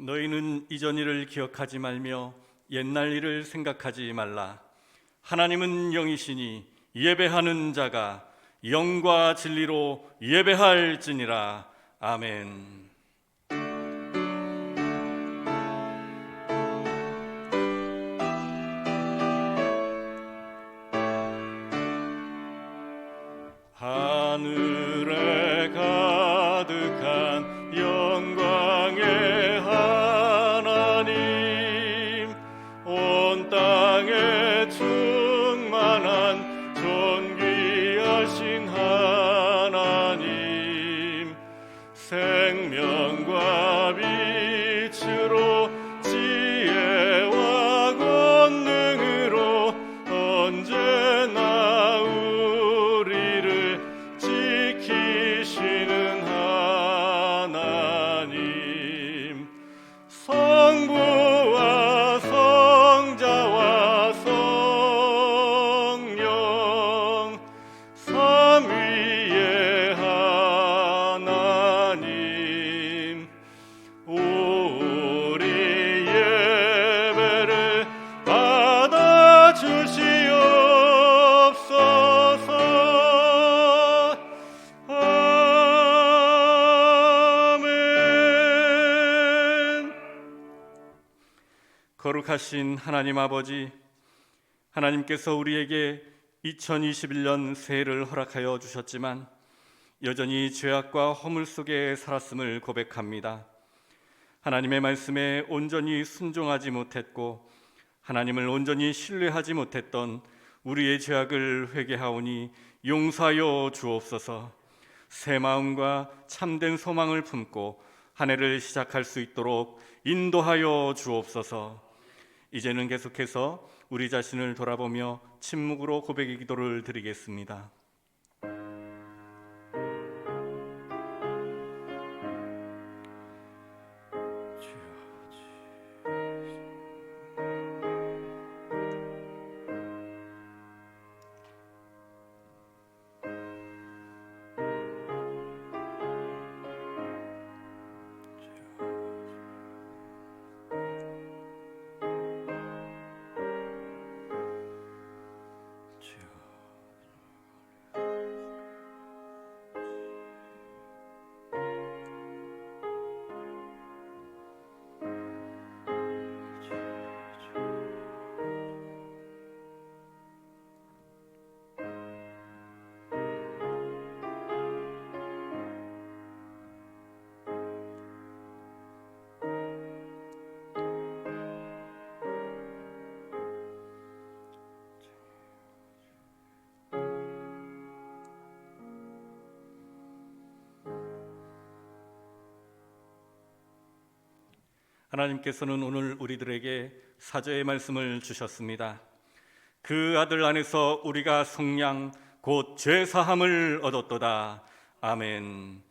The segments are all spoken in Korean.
너희는 이전 일을 기억하지 말며 옛날 일을 생각하지 말라. 하나님은 영이시니 예배하는 자가 영과 진리로 예배할지니라. 아멘. 하늘에 가득한 영광의 하나님, 온 땅에 충만한 존귀하신 하나님, 생명과 빛으로 지혜와 권능으로 언제나 우리를 지키시는 하나님, 성부와 성자와 성령 삼위의 하나님, 우리 예배를 받아주시옵소서. 아멘. 거룩하신 하나님 아버지, 하나님께서 우리에게 2021년 새해를 허락하여 주셨지만 여전히 죄악과 허물 속에 살았음을 고백합니다. 하나님의 말씀에 온전히 순종하지 못했고 하나님을 온전히 신뢰하지 못했던 우리의 죄악을 회개하오니 용서하여 주옵소서. 새 마음과 참된 소망을 품고 한 해를 시작할 수 있도록 인도하여 주옵소서. 이제는 계속해서 우리 자신을 돌아보며 침묵으로 고백의 기도를 드리겠습니다. 하나님께서는 오늘 우리들에게 사죄의 말씀을 주셨습니다. 그 아들 안에서 우리가 속량 곧 죄사함을 얻었도다. 아멘.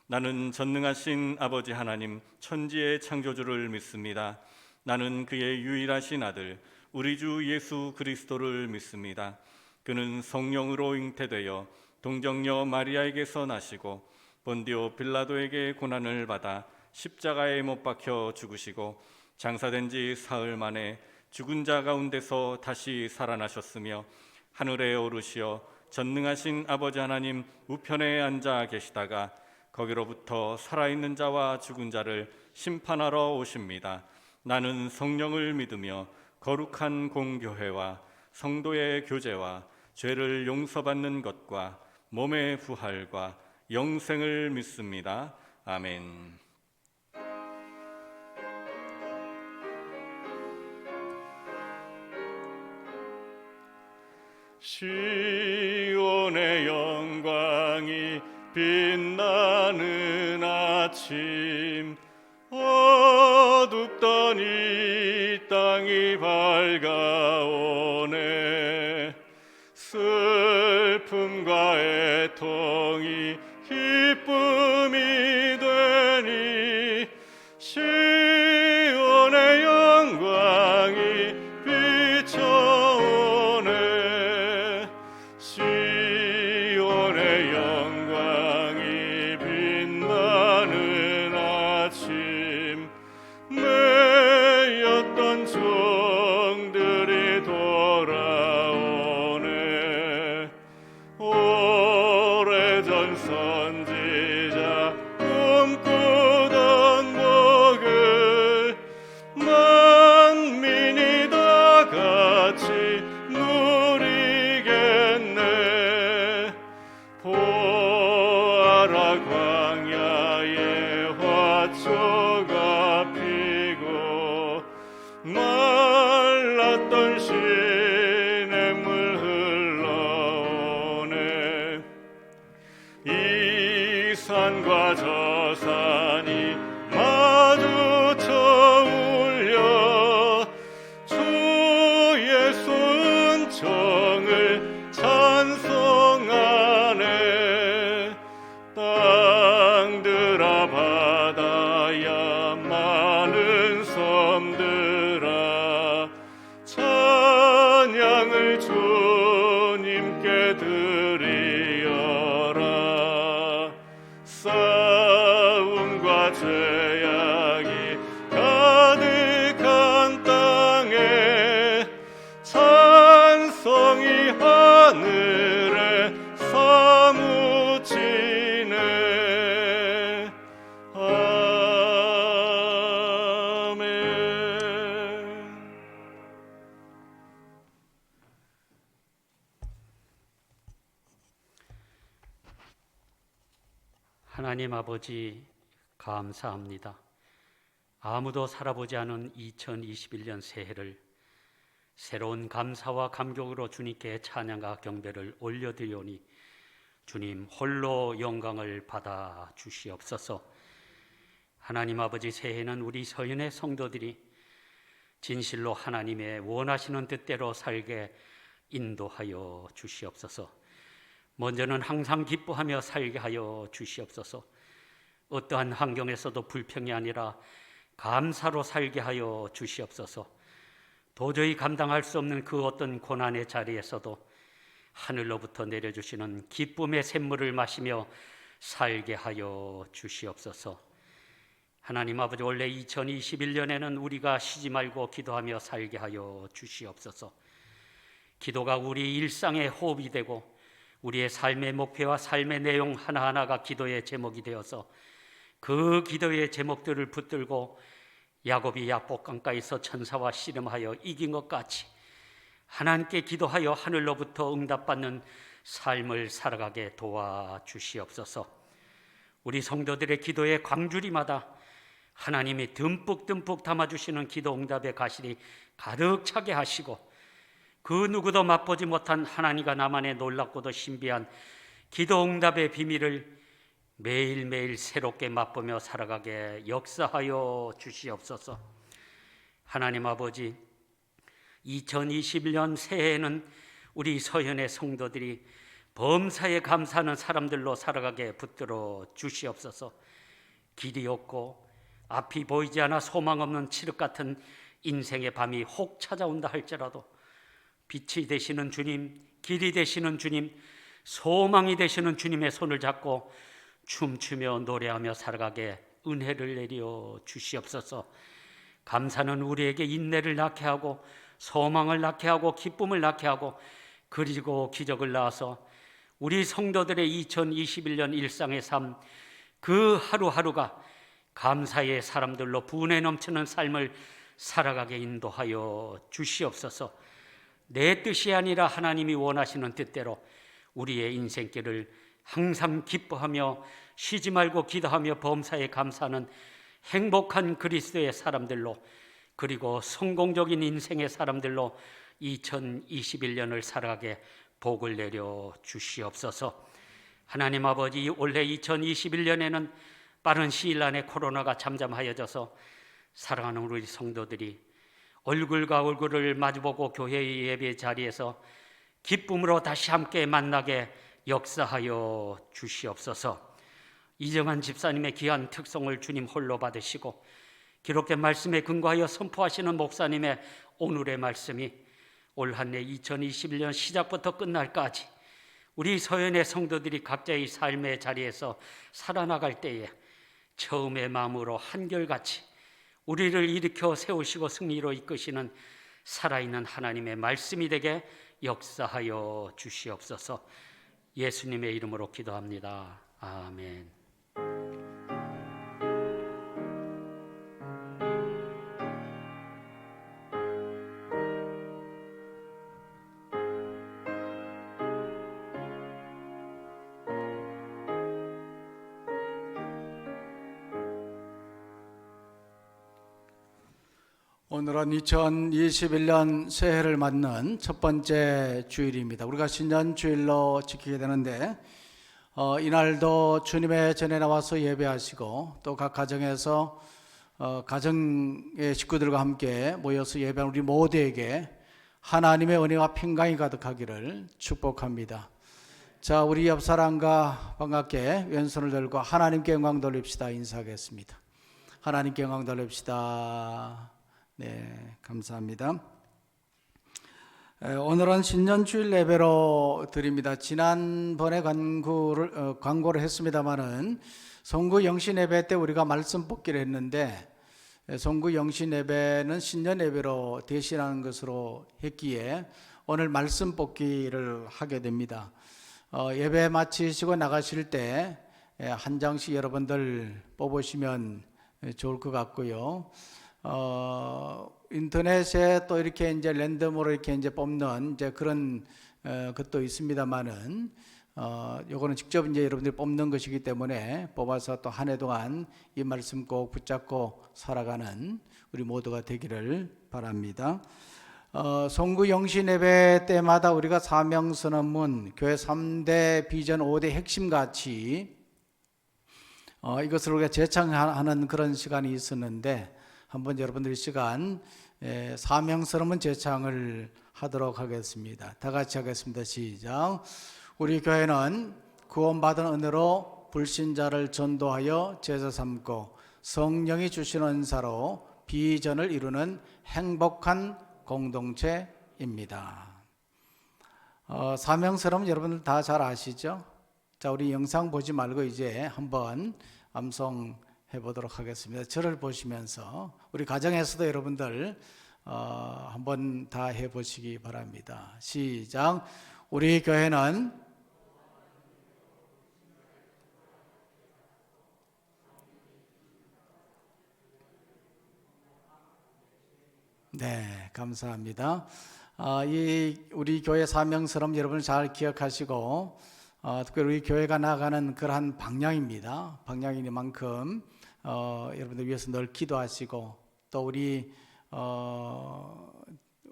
나는 전능하신 아버지 하나님 천지의 창조주를 믿습니다. 나는 그의 유일하신 아들 우리 주 예수 그리스도를 믿습니다. 그는 성령으로 잉태되어 동정녀 마리아에게서 나시고 본디오 빌라도에게 고난을 받아 십자가에 못 박혀 죽으시고 장사된 지 사흘 만에 죽은 자 가운데서 다시 살아나셨으며 하늘에 오르시어 전능하신 아버지 하나님 우편에 앉아 계시다가 거기로부터 살아있는 자와 죽은 자를 심판하러 오십니다. 나는 성령을 믿으며 거룩한 공교회와 성도의 교제와 죄를 용서받는 것과 몸의 부활과 영생을 믿습니다. 아멘. 시온의 영광이 빛나는 아침, 어둡던 이 땅이 밝아오네. 슬픔과 애통이 기쁨이 되니 시온의 영광이 비춰오네. 시온의 영광이 빛나는 아침, 매였던 종들이 돌아오네. 오래전 선지자 꿈꾸던 복을 만민이 다 같이 누리겠네. 보아라 광야에 화초가 피고 말랐던 시냇물 흘러오네. 이 산과 저 산이 마주쳐 울려 주의 순종을 찬송하네. 땅들아 바다야 많은 섬들아 찬양을 주님께 드리어라. 싸움과 죄악이 가득한 땅에 찬송이 하늘에 사무치네. 아멘. 하나님 아버지, 감사합니다. 아무도 살아보지 않은 2021년 새해를 새로운 감사와 감격으로 주님께 찬양과 경배를 올려드리오니 주님 홀로 영광을 받아 주시옵소서. 하나님 아버지, 새해는 우리 서연의 성도들이 진실로 하나님의 원하시는 뜻대로 살게 인도하여 주시옵소서. 먼저는 항상 기뻐하며 살게 하여 주시옵소서. 어떠한 환경에서도 불평이 아니라 감사로 살게 하여 주시옵소서. 도저히 감당할 수 없는 그 어떤 고난의 자리에서도 하늘로부터 내려주시는 기쁨의 샘물을 마시며 살게 하여 주시옵소서. 하나님 아버지, 원래 2021년에는 우리가 쉬지 말고 기도하며 살게 하여 주시옵소서. 기도가 우리 일상의 호흡이 되고 우리의 삶의 목표와 삶의 내용 하나하나가 기도의 제목이 되어서 그 기도의 제목들을 붙들고 야곱이 야복강가에서 천사와 씨름하여 이긴 것 같이 하나님께 기도하여 하늘로부터 응답받는 삶을 살아가게 도와주시옵소서. 우리 성도들의 기도의 광주리마다 하나님이 듬뿍 담아주시는 기도 응답의 가실이 가득 차게 하시고 그 누구도 맛보지 못한 하나님과 나만의 놀랍고도 신비한 기도 응답의 비밀을 매일매일 새롭게 맛보며 살아가게 역사하여 주시옵소서. 하나님 아버지, 2021년 새해에는 우리 서현의 성도들이 범사에 감사하는 사람들로 살아가게 붙들어 주시옵소서. 길이 없고 앞이 보이지 않아 소망 없는 칠흑 같은 인생의 밤이 혹 찾아온다 할지라도 빛이 되시는 주님, 길이 되시는 주님, 소망이 되시는 주님의 손을 잡고 춤추며 노래하며 살아가게 은혜를 내려 주시옵소서. 감사는 우리에게 인내를 낳게 하고 소망을 낳게 하고 기쁨을 낳게 하고 그리고 기적을 낳아서 우리 성도들의 2021년 일상의 삶 그 하루하루가 감사의 사람들로 분에 넘치는 삶을 살아가게 인도하여 주시옵소서. 내 뜻이 아니라 하나님이 원하시는 뜻대로 우리의 인생길을 항상 기뻐하며 쉬지 말고 기도하며 범사에 감사하는 행복한 그리스도의 사람들로 그리고 성공적인 인생의 사람들로 2021년을 살아가게 복을 내려 주시옵소서. 하나님 아버지, 올해 2021년에는 빠른 시일 안에 코로나가 잠잠하여져서 사랑하는 우리 성도들이 얼굴과 얼굴을 마주보고 교회의 예배 자리에서 기쁨으로 다시 함께 만나게 역사하여 주시옵소서. 이정한 집사님의 귀한 특성을 주님 홀로 받으시고 기록된 말씀에 근거하여 선포하시는 목사님의 오늘의 말씀이 올 한 해 2021년 시작부터 끝날까지 우리 서연의 성도들이 각자의 삶의 자리에서 살아나갈 때에 처음의 마음으로 한결같이 우리를 일으켜 세우시고 승리로 이끄시는 살아있는 하나님의 말씀이 되게 역사하여 주시옵소서. 예수님의 이름으로 기도합니다. 아멘. 오늘은 2021년 새해를 맞는 첫 번째 주일입니다. 우리가 신년 주일로 지키게 되는데 이날도 주님의 전에 나와서 예배하시고 또 각 가정에서 가정의 식구들과 함께 모여서 예배하는 우리 모두에게 하나님의 은혜와 평강이 가득하기를 축복합니다. 자, 우리 옆 사람과 반갑게 왼손을 들고 하나님께 영광 돌립시다. 인사하겠습니다. 하나님께 영광 돌립시다. 네, 감사합니다. 오늘은 신년주일 예배로 드립니다. 지난번에 광고를 했습니다마는 송구 영신 예배 때 우리가 말씀 뽑기를 했는데 송구 영신 예배는 신년 예배로 대신하는 것으로 했기에 오늘 말씀 뽑기를 하게 됩니다. 예배 마치시고 나가실 때 한 장씩 여러분들 뽑으시면 좋을 것 같고요. 인터넷에 또 이렇게 이제 랜덤으로 이렇게 이제 뽑는 이제 그런 것도 있습니다만은 요거는 직접 이제 여러분들이 뽑는 것이기 때문에 뽑아서 또 한 해 동안 이 말씀 꼭 붙잡고 살아가는 우리 모두가 되기를 바랍니다. 송구 영신 예배 때마다 우리가 사명선언문, 교회 3대 비전 5대 핵심 가치 이것을 우리가 제창하는 그런 시간이 있었는데 한번 여러분들 시간 사명선언문 제창을 하도록 하겠습니다. 다 같이 하겠습니다. 시작. 우리 교회는 구원받은 은혜로 불신자를 전도하여 제자 삼고 성령이 주신 은사로 비전을 이루는 행복한 공동체입니다. 사명선언문 여러분들 다 잘 아시죠? 자, 우리 영상 보지 말고 이제 한번 암송해 보도록 하겠습니다. 저를 보시면서 우리 가정에서도 여러분들 한번 다 해보시기 바랍니다. 시작. 우리 교회는 네, 감사합니다. 우리 교회 사명처럼 여러분 잘 기억하시고 특별히 우리 교회가 나아가는 그러한 방향입니다. 방향이니만큼 여러분들 위해서 늘 기도하시고 또 우리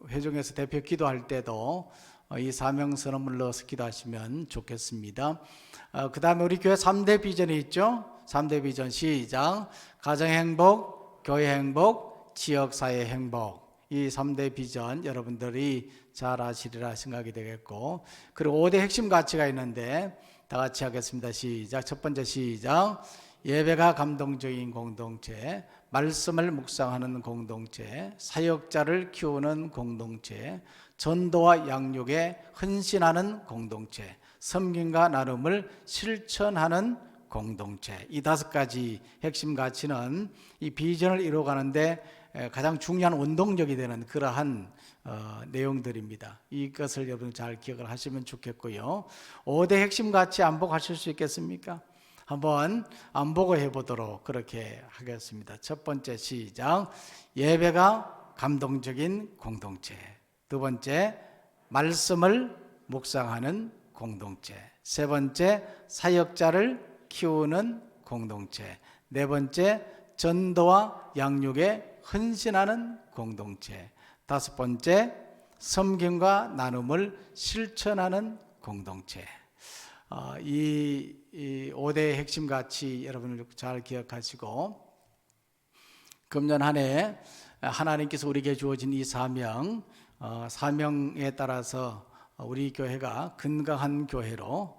회중에서 대표 기도할 때도 이 사명선언을 넣어서 기도하시면 좋겠습니다. 그 다음에 우리 교회 3대 비전이 있죠. 3대 비전 시작. 가정행복, 교회행복, 지역사회 행복. 이 3대 비전 여러분들이 잘 아시리라 생각이 되겠고, 그리고 5대 핵심 가치가 있는데 다 같이 하겠습니다. 시작. 첫 번째 시작. 예배가 감동적인 공동체, 말씀을 묵상하는 공동체, 사역자를 키우는 공동체, 전도와 양육에 헌신하는 공동체, 섬김과 나눔을 실천하는 공동체. 이 5가지 핵심 가치는 이 비전을 이루어가는데 가장 중요한 원동력이 되는 그러한 내용들입니다. 이것을 여러분 잘 기억을 하시면 좋겠고요. 5대 핵심 가치 암복하실 수 있겠습니까? 한번 암복을 해보도록 그렇게 하겠습니다. 첫 번째 시작. 예배가 감동적인 공동체. 두 번째, 말씀을 묵상하는 공동체. 세 번째, 사역자를 키우는 공동체. 네 번째, 전도와 양육에 헌신하는 공동체. 다섯 번째, 섬김과 나눔을 실천하는 공동체. 이 5대 핵심 가치 여러분들 잘 기억하시고 금년 한 해 하나님께서 우리에게 주어진 이 사명에 따라서 우리 교회가 건강한 교회로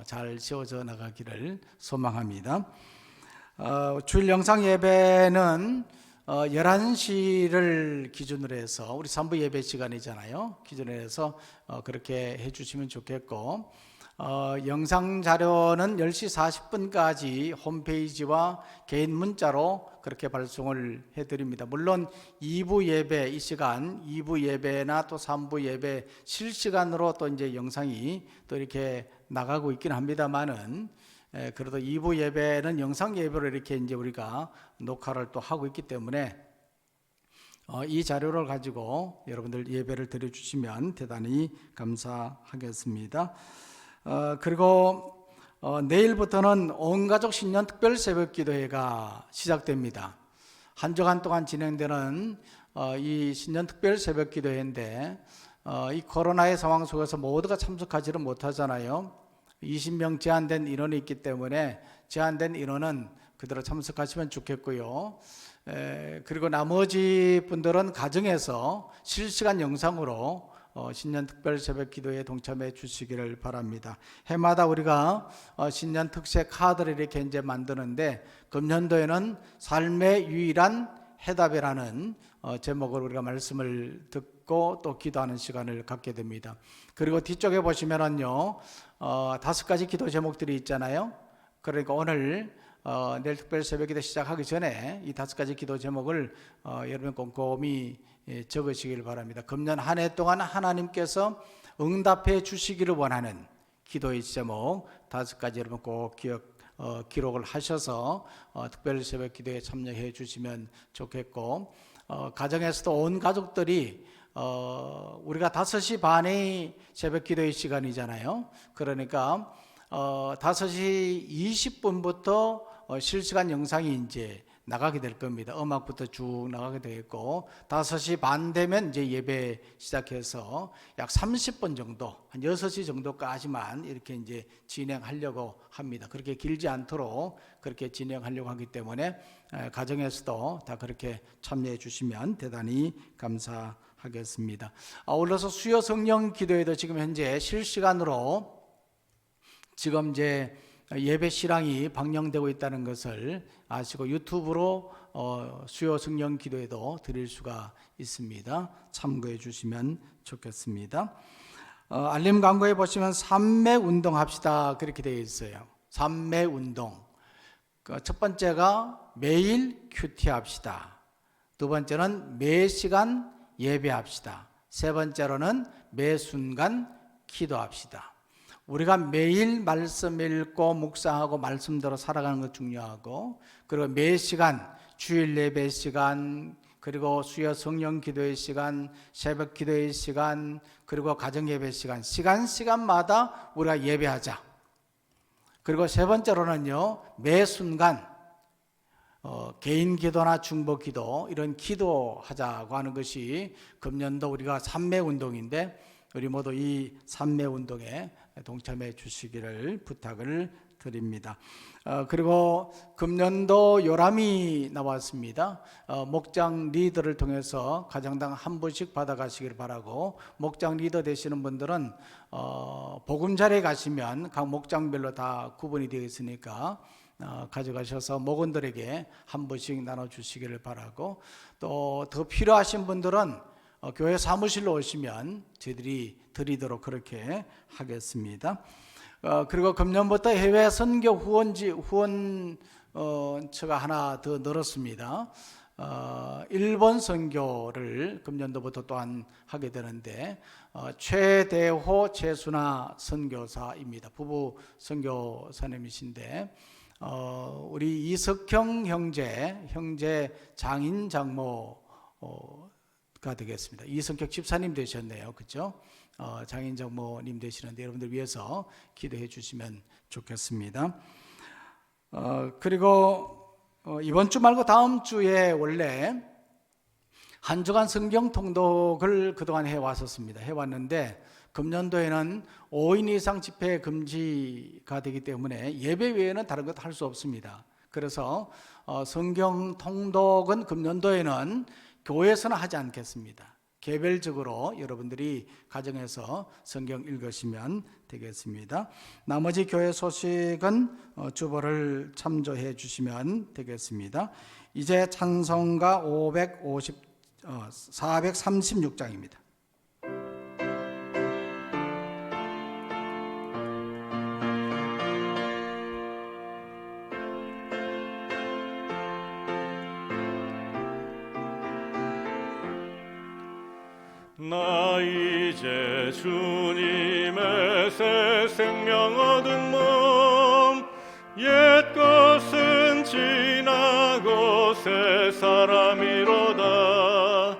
잘 세워져 나가기를 소망합니다. 주일 영상 예배는 11시를 기준으로 해서 우리 3부 예배 시간이잖아요. 기준으로 해서 그렇게 해주시면 좋겠고 영상 자료는 10시 40분까지 홈페이지와 개인 문자로 그렇게 발송을 해드립니다. 물론 2부 예배 이 시간, 2부 예배나 또 3부 예배 실시간으로 또 이제 영상이 또 이렇게 나가고 있긴 합니다만은 그래도 2부 예배는 영상 예배로 이렇게 이제 우리가 녹화를 또 하고 있기 때문에 이 자료를 가지고 여러분들 예배를 드려주시면 대단히 감사하겠습니다. 그리고 내일부터는 온가족 신년 특별 새벽 기도회가 시작됩니다. 한 주간 동안 진행되는 이 신년 특별 새벽 기도회인데 이 코로나의 상황 속에서 모두가 참석하지를 못하잖아요. 20명 제한된 인원이 있기 때문에 제한된 인원은 그대로 참석하시면 좋겠고요. 그리고 나머지 분들은 가정에서 실시간 영상으로 신년 특별 새벽 기도에 동참해 주시기를 바랍니다. 해마다 우리가 신년 특세 카드를 이렇게 이제 만드는데 금년도에는 삶의 유일한 해답이라는 제목으로 우리가 말씀을 듣고 또 기도하는 시간을 갖게 됩니다. 그리고 뒤쪽에 보시면은요 5가지 기도 제목들이 있잖아요. 그러니까 오늘 내일 특별 새벽 기도 시작하기 전에 이 5가지 기도 제목을 여러분 꼼꼼히 적으시길 바랍니다. 금년 한 해 동안 하나님께서 응답해 주시기를 원하는 기도의 제목 5가지 여러분 꼭 기록을 하셔서 특별 새벽 기도에 참여해 주시면 좋겠고 가정에서도 온 가족들이 우리가 5시 반에 새벽 기도의 시간이잖아요. 그러니까 5시 20분부터 실시간 영상이 이제 나가게 될 겁니다. 음악부터 쭉 나가게 되겠고 5시 반 되면 이제 예배 시작해서 약 30분 정도, 한 6시 정도까지만 이렇게 이제 진행하려고 합니다. 그렇게 길지 않도록 그렇게 진행하려고 하기 때문에 가정에서도 다 그렇게 참여해 주시면 대단히 감사하겠습니다. 아울러서 수요 성령 기도회도 지금 현재 실시간으로 지금 이제 예배 실황이 방영되고 있다는 것을 아시고 유튜브로 수요 성령 기도에도 드릴 수가 있습니다. 참고해 주시면 좋겠습니다. 알림 광고에 보시면 삼매 운동 합시다 그렇게 되어 있어요. 삼매 운동. 첫 번째가 매일 큐티 합시다. 두 번째는 매 시간 예배합시다. 세 번째로는 매 순간 기도합시다. 우리가 매일 말씀 읽고 묵상하고 말씀대로 살아가는 것 중요하고 그리고 매 시간 주일 예배 시간 그리고 수요 성령 기도의 시간 새벽 기도의 시간 그리고 가정 예배 시간마다 우리가 예배하자. 그리고 세 번째로는요 매 순간 개인 기도나 중보 기도 이런 기도하자고 하는 것이 금년도 우리가 삼매 운동인데 우리 모두 이 삼매 운동에 동참해 주시기를 부탁을 드립니다. 그리고 금년도 요람이 나왔습니다. 목장 리더를 통해서 가정당 한 분씩 받아가시기를 바라고 목장 리더 되시는 분들은 복음자리에 가시면 각 목장별로 다 구분이 되어 있으니까 가져가셔서 목원들에게 한 분씩 나눠주시기를 바라고 또 더 필요하신 분들은 교회 사무실로 오시면 저희들이 드리도록 그렇게 하겠습니다. 그리고 금년부터 해외 선교 후원처가 하나 더 늘었습니다. 일본 선교를 금년도부터 또한 하게 되는데 최대호 최순아 선교사입니다. 부부 선교사님이신데 우리 이석형 형제 장인 장모가 되겠습니다. 이성격 집사님 되셨네요. 그렇죠? 장인 장모님 되시는데 여러분들 위해서 기도해 주시면 좋겠습니다. 그리고 이번 주 말고 다음 주에 원래 한 주간 성경 통독을 그동안 해왔었습니다. 해왔는데 금년도에는 5인 이상 집회 금지가 되기 때문에 예배 외에는 다른 것 할 수 없습니다. 그래서 성경 통독은 금년도에는 교회에서는 하지 않겠습니다. 개별적으로 여러분들이 가정에서 성경 읽으시면 되겠습니다. 나머지 교회 소식은 주보를 참조해 주시면 되겠습니다. 이제 찬송가 436장입니다. 나 이제 주님의 새 생명 얻은 몸 옛 것은 지나고 새 사람이로다.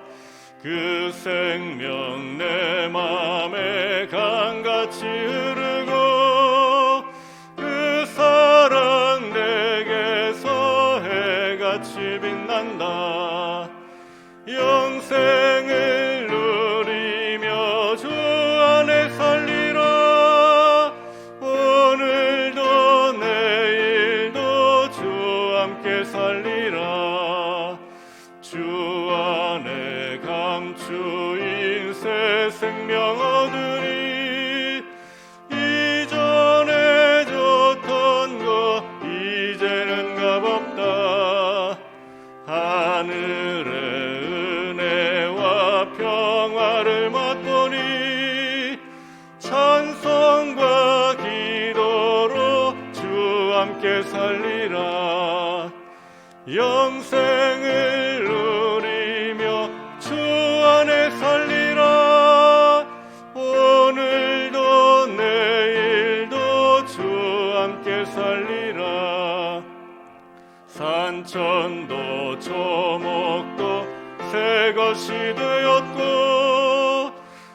그 생명 내 맘에 강같이 흐르고 그 사랑 내게서 해같이 빛난다. 영생을 누리며 주 안에 살리라. 오늘도 내일도 주 함께 살리라. 주 안에 감추인 새 생명 얻으니 이전에 줬던 것 이제는 값없다. 하늘의 은혜와 평화를 맛보니 찬송과 기도로 주 함께 살리라. 영생을 누리며 주 안에 살리라. 오늘도 내일도 주 함께 살리라. 산천도 초목도 새 것이 되었고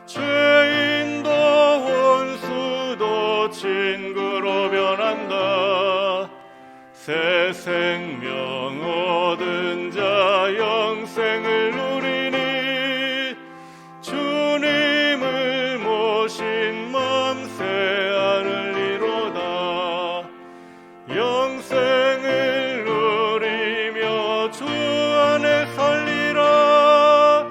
죄인도 원수도 친구로 변한다. 새 생명 얻은 자 영생을 누리니 주님을 모신 맘 새하늘 이로다. 영생을 누리며 주 안에 살리라.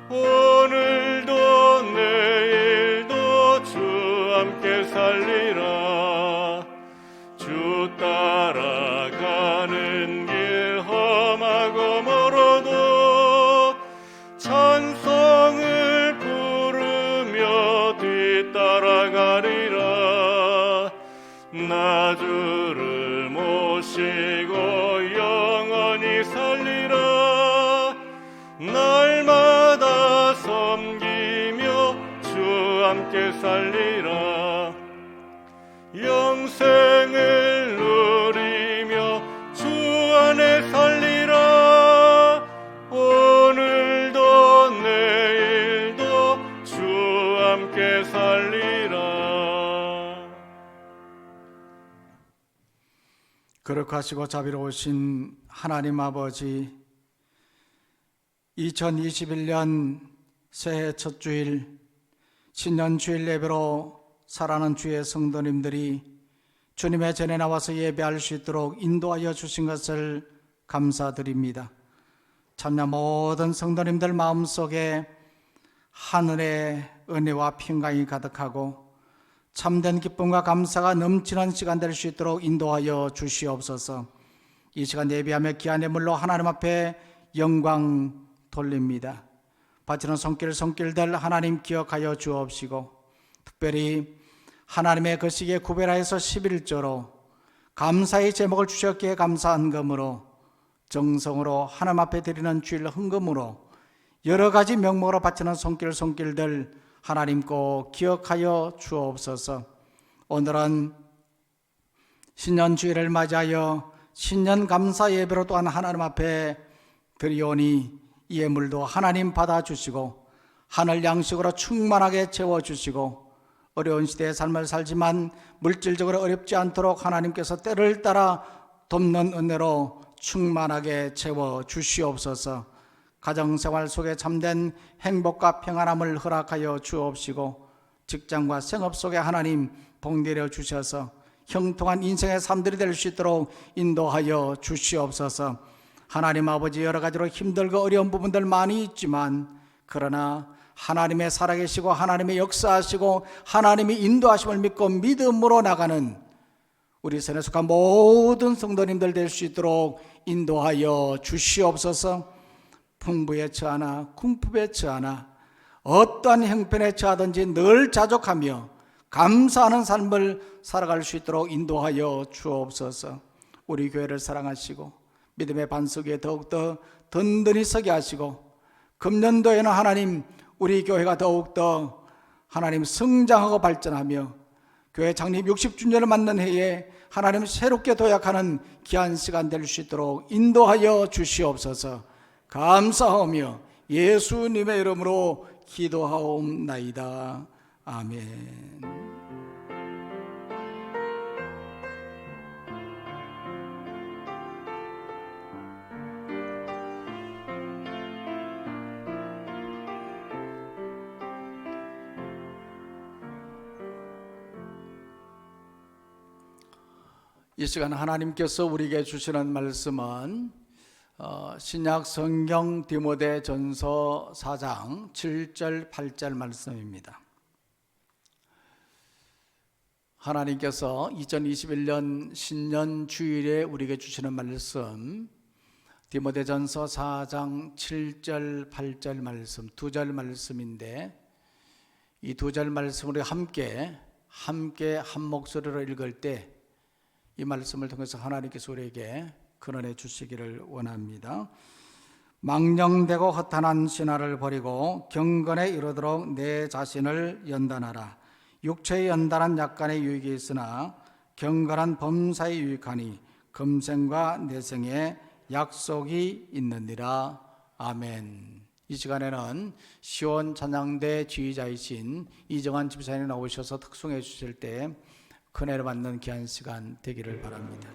오늘도 내일도 주 함께 살리라. 주 따라가는 길 험하고 멀어도 찬송을 부르며 뒤따라가리라. 나 주를 모시고 영원히 살리라. 날마다 섬기며 주 함께 살리라. 영생을 누리며 주 안에 살리라. 오늘도 내일도 주 함께 살리라. 거룩하시고 자비로우신 하나님 아버지, 2021년 새해 첫 주일 신년 주일 예배로 사랑하는 주의 성도님들이 주님의 전에 나와서 예배할 수 있도록 인도하여 주신 것을 감사드립니다. 참여 모든 성도님들 마음속에 하늘의 은혜와 평강이 가득하고 참된 기쁨과 감사가 넘치는 시간 될 수 있도록 인도하여 주시옵소서. 이 시간 예배하며 귀한 예물로 하나님 앞에 영광 돌립니다. 바치는 손길들 하나님 기억하여 주옵시고, 특별히 하나님의 거시기에 구별하여서 11조로 감사의 제목을 주셨기에 감사한 금으로 정성으로 하나님 앞에 드리는 주일 헌금으로 여러 가지 명목으로 바치는 손길들 하나님 꼭 기억하여 주옵소서. 오늘은 신년 주일을 맞이하여 신년 감사 예배로 또한 하나님 앞에 드리오니 이 예물도 하나님 받아주시고 하늘 양식으로 충만하게 채워주시고 어려운 시대의 삶을 살지만 물질적으로 어렵지 않도록 하나님께서 때를 따라 돕는 은혜로 충만하게 채워주시옵소서. 가정생활 속에 참된 행복과 평안함을 허락하여 주옵시고 직장과 생업 속에 하나님 복 내려 주셔서 형통한 인생의 삶들이 될 수 있도록 인도하여 주시옵소서. 하나님 아버지, 여러 가지로 힘들고 어려운 부분들 많이 있지만 그러나 하나님의 살아계시고 하나님의 역사하시고 하나님의 인도하심을 믿고 믿음으로 나가는 우리 선에 속한 모든 성도님들 될 수 있도록 인도하여 주시옵소서. 풍부에 처하나 궁핍에 처하나 어떠한 형편에 처하든지 늘 자족하며 감사하는 삶을 살아갈 수 있도록 인도하여 주옵소서. 우리 교회를 사랑하시고 믿음의 반석 위에 더욱더 든든히 서게 하시고 금년도에는 하나님 우리 교회가 더욱더 하나님 성장하고 발전하며 교회 창립 60주년을 맞는 해에 하나님 새롭게 도약하는 귀한 시간 될 수 있도록 인도하여 주시옵소서. 감사하며 예수님의 이름으로 기도하옵나이다. 아멘. 이 시간 하나님께서 우리에게 주시는 말씀은 신약 성경 디모데전서 4장 7절 8절 말씀입니다. 하나님께서 2021년 신년 주일에 우리에게 주시는 말씀, 디모데전서 4장 7절 8절 말씀, 두 절 말씀인데 이 두 절 말씀을 함께 한 목소리로 읽을 때 이 말씀을 통해서 하나님께서 우리에게 근원해 주시기를 원합니다. 망령되고 허탄한 신화를 버리고 경건에 이르도록 내 자신을 연단하라. 육체의 연단은 약간의 유익이 있으나 경건한 범사에 유익하니 금생과 내생에 약속이 있느니라. 아멘. 이 시간에는 시온 찬양대 지휘자이신 이정환 집사님이 나오셔서 특송해 주실 때 큰애를 받는 귀한 시간 되기를 바랍니다.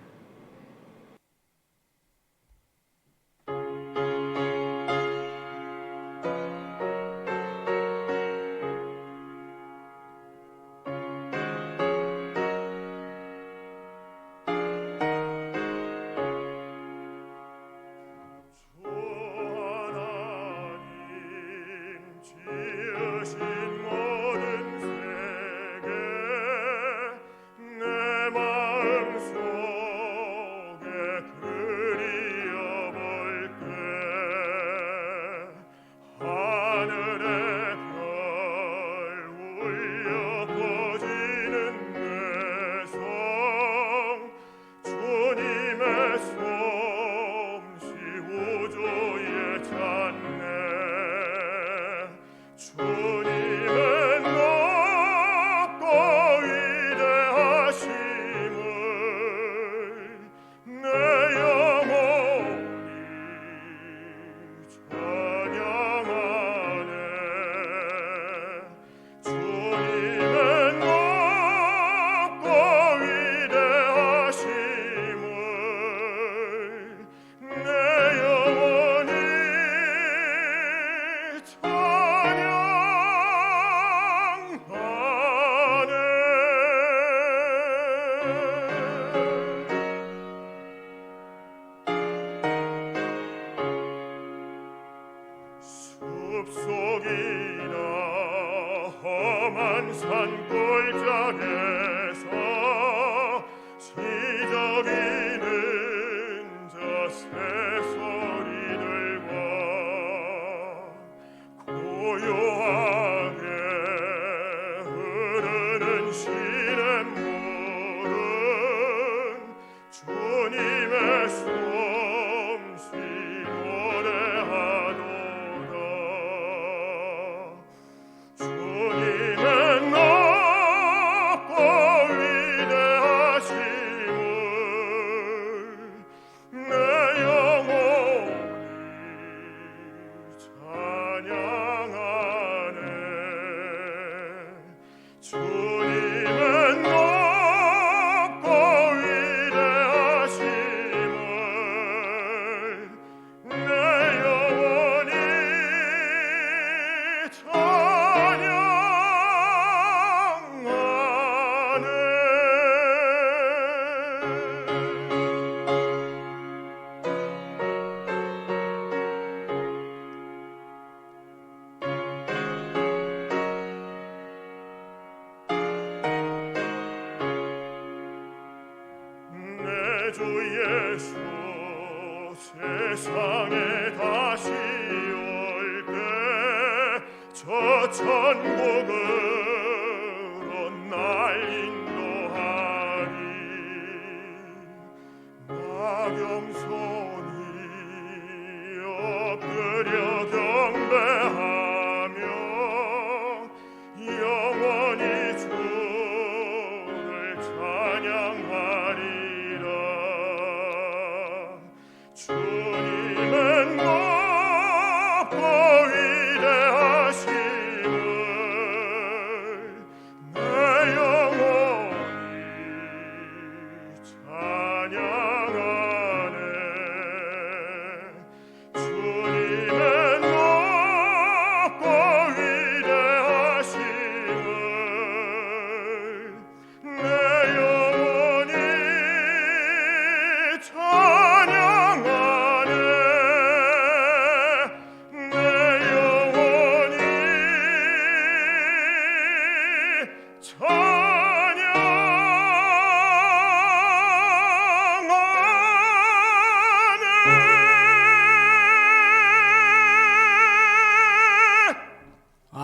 숲속이나 험한 산골짜기에서 시적이는 저 새소리들과 고요하게 흐르는 시냇물은 주님의 솜씨 노래하도다. 주님의 높고 위대하심을 내 영혼이 찬양하네. 주님의 높고 위대하심을 내 영혼이 내 주 예수 세상에 다시 올 때 저 천국으로 날 인도하리. 나경손이 엎드려 경배하며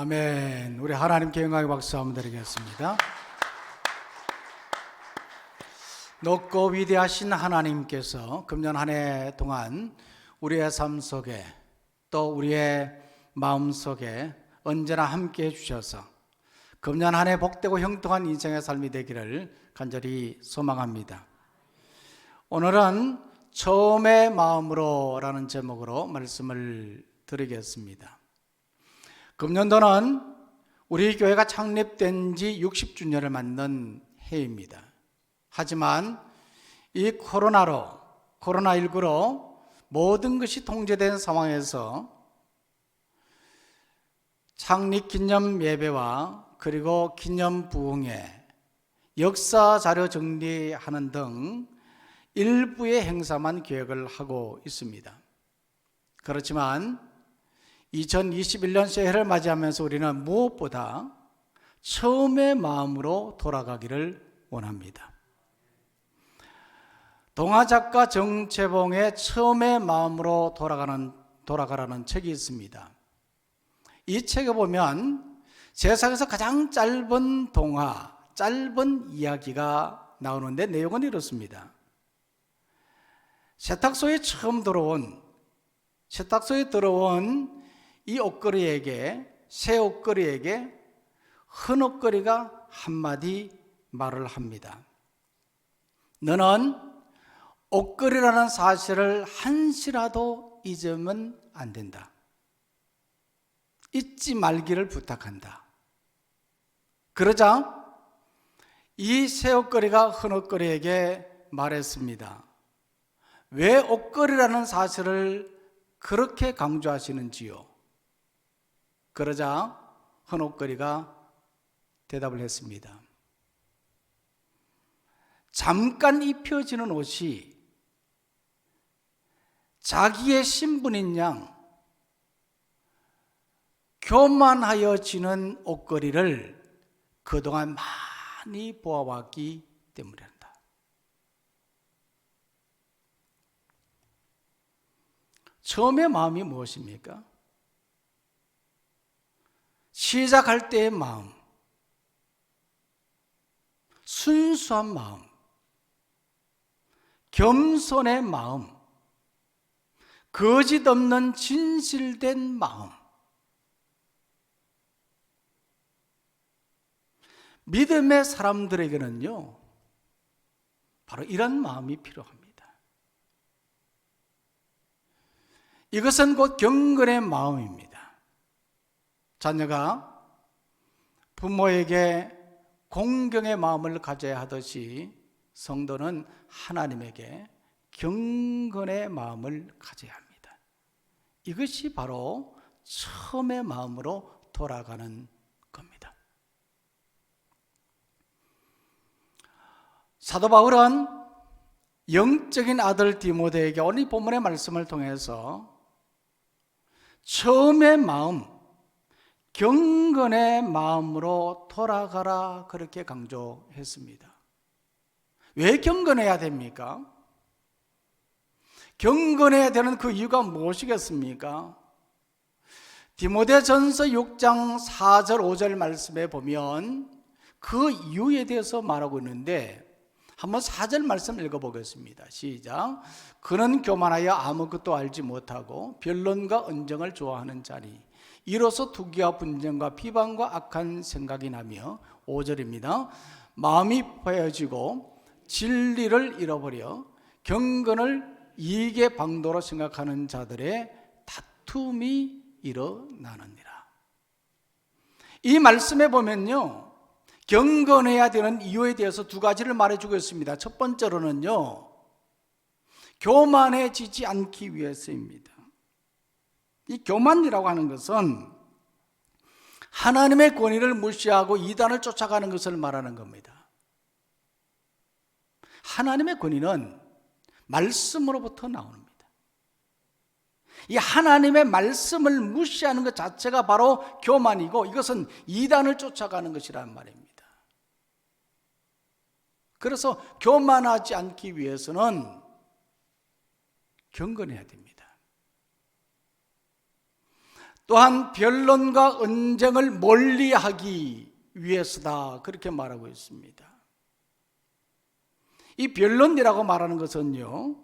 아멘. 우리 하나님께 영광의 박수 한번 드리겠습니다. 높고 위대하신 하나님께서 금년 한 해 동안 우리의 삶 속에 또 우리의 마음 속에 언제나 함께 해주셔서 금년 한 해 복되고 형통한 인생의 삶이 되기를 간절히 소망합니다. 오늘은 처음의 마음으로 라는 제목으로 말씀을 드리겠습니다. 금년도는 우리 교회가 창립된 지 60주년을 맞는 해입니다. 하지만 이 코로나19로 모든 것이 통제된 상황에서 창립 기념 예배와 그리고 기념 부흥회, 역사 자료 정리하는 등 일부의 행사만 계획을 하고 있습니다. 그렇지만 2021년 새해를 맞이하면서 우리는 무엇보다 처음의 마음으로 돌아가기를 원합니다. 동화작가 정채봉의 처음의 마음으로 돌아가라는 책이 있습니다. 이 책에 보면 세상에서 가장 짧은 동화, 짧은 이야기가 나오는데 내용은 이렇습니다. 세탁소에 들어온 이 옷걸이에게, 새 옷걸이에게 큰 옷걸이가 한마디 말을 합니다. 너는 옷걸이라는 사실을 한시라도 잊으면 안 된다. 잊지 말기를 부탁한다. 그러자 이 새 옷걸이가 큰 옷걸이에게 말했습니다. 왜 옷걸이라는 사실을 그렇게 강조하시는지요? 그러자 큰 옷걸이가 대답을 했습니다. 잠깐 입혀지는 옷이 자기의 신분인 양 교만하여지는 옷걸이를 그동안 많이 보아왔기 때문이란다. 처음의 마음이 무엇입니까? 시작할 때의 마음, 순수한 마음, 겸손의 마음, 거짓 없는 진실된 마음, 믿음의 사람들에게는요, 바로 이런 마음이 필요합니다. 이것은 곧 경건의 마음입니다. 자녀가 부모에게 공경의 마음을 가져야 하듯이 성도는 하나님에게 경건의 마음을 가져야 합니다. 이것이 바로 처음의 마음으로 돌아가는 겁니다. 사도 바울은 영적인 아들 디모데에게 오늘 이 본문의 말씀을 통해서 처음의 마음, 경건의 마음으로 돌아가라 그렇게 강조했습니다. 왜 경건해야 됩니까? 경건해야 되는 그 이유가 무엇이겠습니까? 디모데전서 6장 4절 5절 말씀에 보면 그 이유에 대해서 말하고 있는데 한번 4절 말씀 읽어보겠습니다. 시작. 그는 교만하여 아무것도 알지 못하고 변론과 언정을 좋아하는 자니 이로써 투기와 분쟁과 비방과 악한 생각이 나며 5절입니다. 마음이 패해지고 진리를 잃어버려 경건을 이익의 방도로 생각하는 자들의 다툼이 일어나느니라. 이 말씀에 보면요, 경건해야 되는 이유에 대해서 두 가지를 말해주고 있습니다. 첫 번째로는요, 교만해지지 않기 위해서입니다. 이 교만이라고 하는 것은 하나님의 권위를 무시하고 이단을 쫓아가는 것을 말하는 겁니다. 하나님의 권위는 말씀으로부터 나옵니다. 이 하나님의 말씀을 무시하는 것 자체가 바로 교만이고 이것은 이단을 쫓아가는 것이란 말입니다. 그래서 교만하지 않기 위해서는 경건해야 됩니다. 또한 변론과 언쟁을 멀리하기 위해서다, 그렇게 말하고 있습니다. 이 변론이라고 말하는 것은요,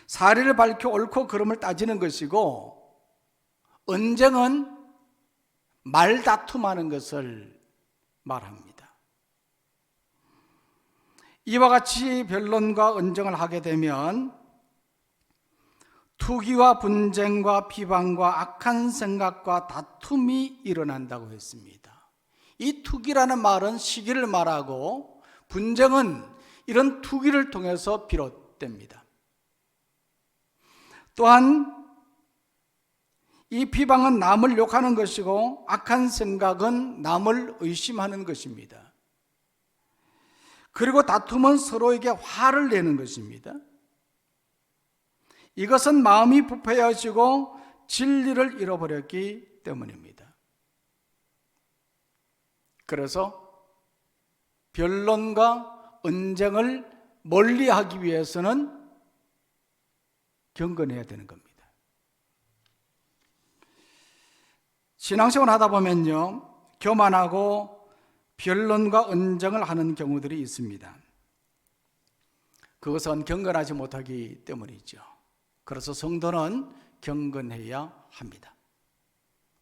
사리를 밝혀 옳고 그름을 따지는 것이고, 언쟁은 말다툼하는 것을 말합니다. 이와 같이 변론과 언쟁을 하게 되면 투기와 분쟁과 비방과 악한 생각과 다툼이 일어난다고 했습니다. 이 투기라는 말은 시기를 말하고, 분쟁은 이런 투기를 통해서 비롯됩니다. 또한 이 비방은 남을 욕하는 것이고, 악한 생각은 남을 의심하는 것입니다. 그리고 다툼은 서로에게 화를 내는 것입니다. 이것은 마음이 부패해지고 진리를 잃어버렸기 때문입니다. 그래서 변론과 언쟁을 멀리하기 위해서는 경건해야 되는 겁니다. 신앙생활 하다 보면요, 교만하고 변론과 언쟁을 하는 경우들이 있습니다. 그것은 경건하지 못하기 때문이죠. 그래서 성도는 경건해야 합니다.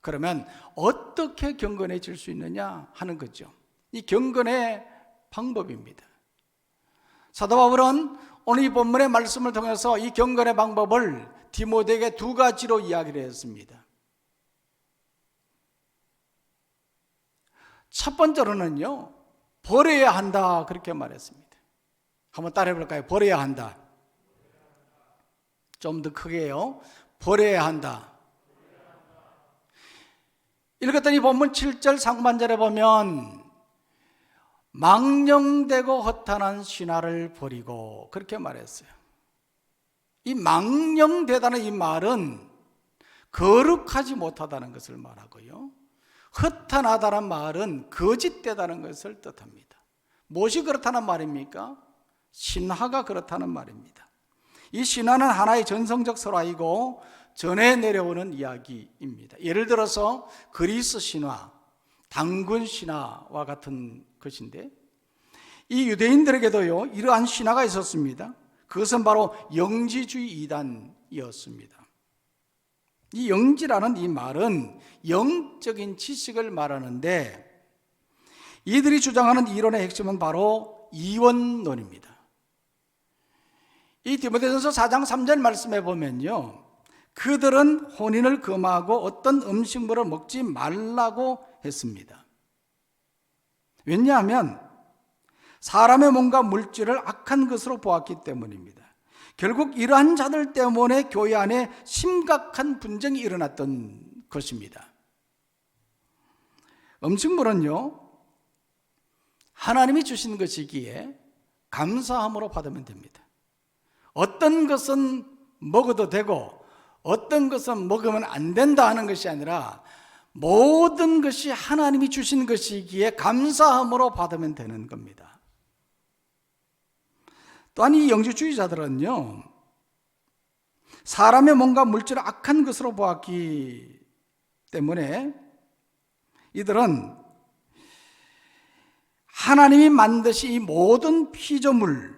그러면 어떻게 경건해질 수 있느냐 하는 거죠. 이 경건의 방법입니다. 사도 바울은 오늘 이 본문의 말씀을 통해서 이 경건의 방법을 디모데에게 두 가지로 이야기를 했습니다. 첫 번째로는요, 버려야 한다, 그렇게 말했습니다. 한번 따라해 볼까요? 버려야 한다. 좀 더 크게요. 버려야 한다. 읽었더니 본문 7절 상반절에 보면 망령되고 허탄한 신화를 버리고, 그렇게 말했어요. 이 망령되다는 이 말은 거룩하지 못하다는 것을 말하고요, 허탄하다는 말은 거짓되다는 것을 뜻합니다. 무엇이 그렇다는 말입니까? 신화가 그렇다는 말입니다. 이 신화는 하나의 전성적 설화이고 전해 내려오는 이야기입니다. 예를 들어서 그리스 신화, 당군 신화와 같은 것인데, 이 유대인들에게도요, 이러한 신화가 있었습니다. 그것은 바로 영지주의 이단이었습니다. 이 영지라는 이 말은 영적인 지식을 말하는데, 이들이 주장하는 이론의 핵심은 바로 이원론입니다. 이 디모데전서 4장 3절 말씀에 보면요, 그들은 혼인을 금하고 어떤 음식물을 먹지 말라고 했습니다. 왜냐하면 사람의 몸과 물질을 악한 것으로 보았기 때문입니다. 결국 이러한 자들 때문에 교회 안에 심각한 분쟁이 일어났던 것입니다. 음식물은요, 하나님이 주신 것이기에 감사함으로 받으면 됩니다. 어떤 것은 먹어도 되고 어떤 것은 먹으면 안 된다 하는 것이 아니라, 모든 것이 하나님이 주신 것이기에 감사함으로 받으면 되는 겁니다. 또한 이 영지주의자들은요, 사람의 몸과 물질을 악한 것으로 보았기 때문에 이들은 하나님이 만드신 이 모든 피조물은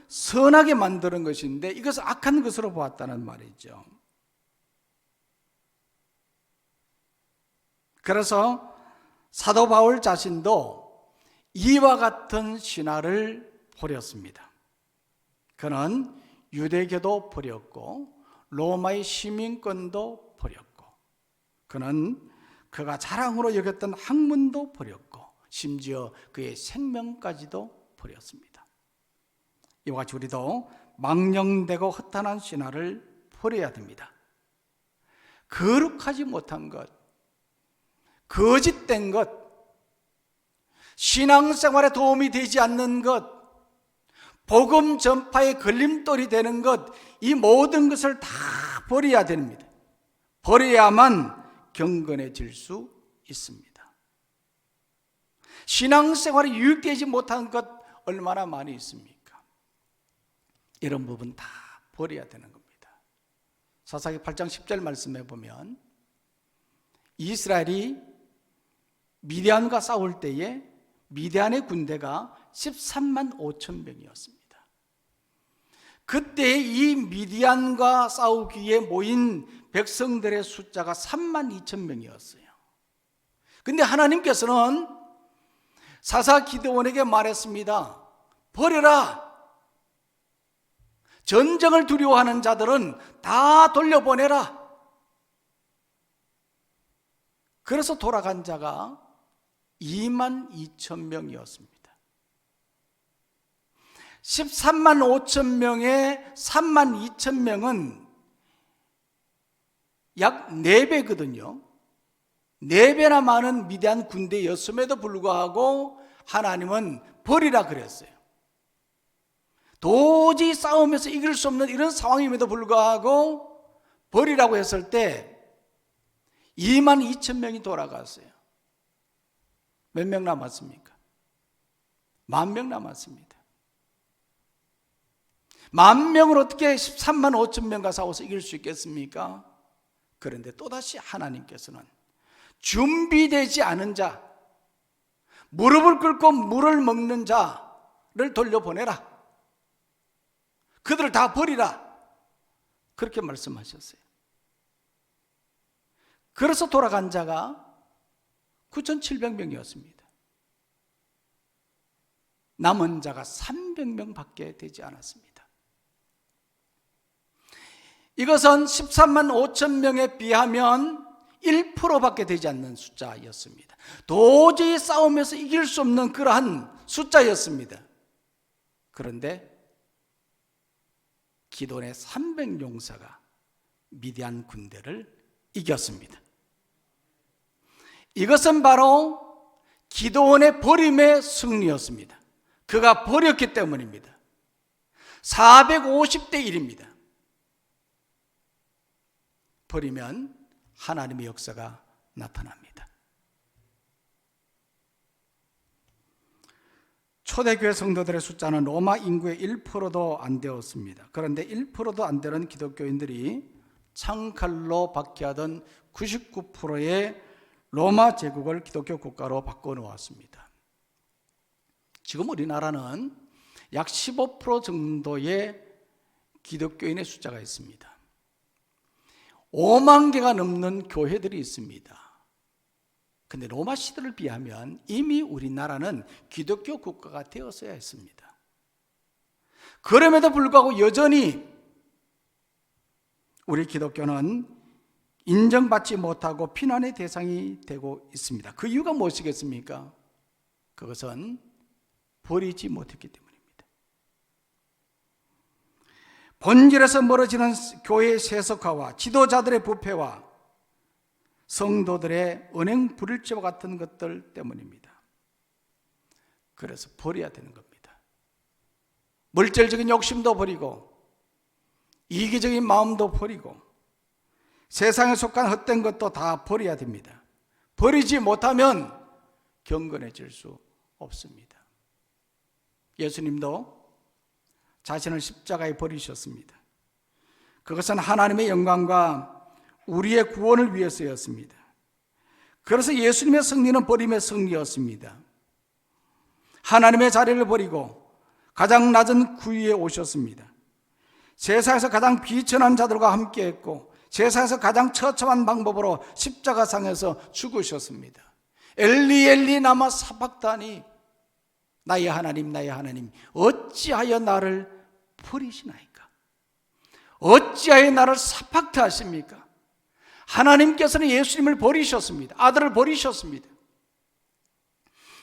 선하게 만드는 것인데 이것을 악한 것으로 보았다는 말이죠. 그래서 사도 바울 자신도 이와 같은 신화를 버렸습니다. 그는 유대교도 버렸고 로마의 시민권도 버렸고, 그는 그가 자랑으로 여겼던 학문도 버렸고, 심지어 그의 생명까지도 버렸습니다. 이와 같이 우리도 망령되고 허탄한 신화를 버려야 됩니다. 거룩하지 못한 것, 거짓된 것, 신앙생활에 도움이 되지 않는 것, 복음 전파의 걸림돌이 되는 것, 이 모든 것을 다 버려야 됩니다. 버려야만 경건해질 수 있습니다. 신앙생활에 유익되지 못한 것 얼마나 많이 있습니까? 이런 부분 다 버려야 되는 겁니다. 사사기 8장 10절 말씀에 보면 이스라엘이 미디안과 싸울 때에 미디안의 군대가 13만 5천 명이었습니다. 그때 이 미디안과 싸우기에 모인 백성들의 숫자가 3만 2천 명이었어요. 근데 하나님께서는 사사 기드온에게 말했습니다. 버려라. 전쟁을 두려워하는 자들은 다 돌려보내라. 그래서 돌아간 자가 2만 2천 명이었습니다. 13만 5천 명에 3만 2천 명은 약 4배거든요. 4배나 많은 미디안 군대였음에도 불구하고 하나님은 버리라 그랬어요. 도저히 싸우면서 이길 수 없는 이런 상황임에도 불구하고 버리라고 했을 때 2만 2천 명이 돌아갔어요. 몇 명 남았습니까? 10,000명 남았습니다. 10,000명을 어떻게 13만 5천 명과 싸워서 이길 수 있겠습니까? 그런데 또다시 하나님께서는 준비되지 않은 자, 무릎을 꿇고 물을 먹는 자를 돌려보내라. 그들을 다 버리라. 그렇게 말씀하셨어요. 그래서 돌아간 자가 9,700명이었습니다. 남은 자가 300명밖에 되지 않았습니다. 이것은 13만 5천 명에 비하면 1%밖에 되지 않는 숫자였습니다. 도저히 싸우면서 이길 수 없는 그러한 숫자였습니다. 그런데 기돈의 300용사가 미디안 군대를 이겼습니다. 이것은 바로 기도원의 버림의 승리였습니다. 그가 버렸기 때문입니다. 450대 1입니다. 버리면 하나님의 역사가 나타납니다. 초대교회 성도들의 숫자는 로마 인구의 1%도 안 되었습니다. 그런데 1%도 안 되는 기독교인들이 창칼로 박해하던 99%의 로마 제국을 기독교 국가로 바꿔놓았습니다. 지금 우리나라는 약 15% 정도의 기독교인의 숫자가 있습니다. 5만 개가 넘는 교회들이 있습니다. 근데 로마 시대를 비하면 이미 우리나라는 기독교 국가가 되었어야 했습니다. 그럼에도 불구하고 여전히 우리 기독교는 인정받지 못하고 비난의 대상이 되고 있습니다. 그 이유가 무엇이겠습니까? 그것은 버리지 못했기 때문입니다. 본질에서 멀어지는 교회의 세속화와 지도자들의 부패와 성도들의 언행 불일치와 같은 것들 때문입니다. 그래서 버려야 되는 겁니다. 물질적인 욕심도 버리고 이기적인 마음도 버리고 세상에 속한 헛된 것도 다 버려야 됩니다. 버리지 못하면 경건해질 수 없습니다. 예수님도 자신을 십자가에 버리셨습니다. 그것은 하나님의 영광과 우리의 구원을 위해서였습니다. 그래서 예수님의 승리는 버림의 승리였습니다. 하나님의 자리를 버리고 가장 낮은 구위에 오셨습니다. 세상에서 가장 비천한 자들과 함께했고 세상에서 가장 처참한 방법으로 십자가상에서 죽으셨습니다. 엘리 엘리 라마 사박다니, 나의 하나님 나의 하나님 어찌하여 나를 버리시나이까? 어찌하여 나를 사박타하십니까? 하나님께서는 예수님을 버리셨습니다. 아들을 버리셨습니다.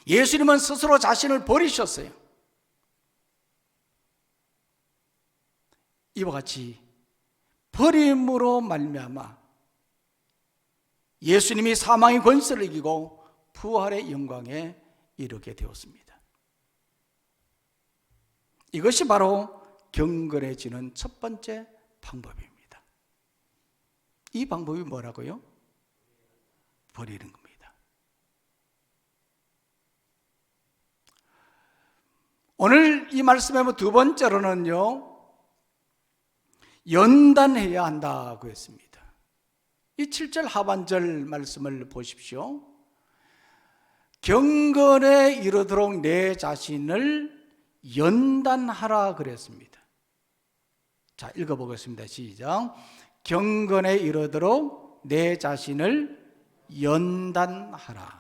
예수님은 스스로 자신을 버리셨어요. 이와 같이 버림으로 말미암아 예수님이 사망의 권세를 이기고 부활의 영광에 이르게 되었습니다. 이것이 바로 경건해지는 첫 번째 방법입니다. 이 방법이 뭐라고요? 버리는 겁니다. 오늘 이 말씀의 두 번째로는요, 연단해야 한다고 했습니다. 이 7절 하반절 말씀을 보십시오. 경건에 이르도록 내 자신을 연단하라 그랬습니다. 자, 읽어보겠습니다. 시작. 경건에 이르도록 내 자신을 연단하라.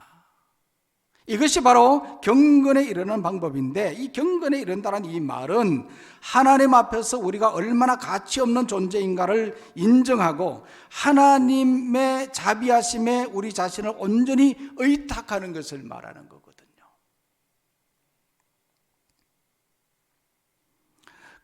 이것이 바로 경건에 이르는 방법인데, 이 경건에 이른다는 이 말은 하나님 앞에서 우리가 얼마나 가치 없는 존재인가를 인정하고 하나님의 자비하심에 우리 자신을 온전히 의탁하는 것을 말하는 거거든요.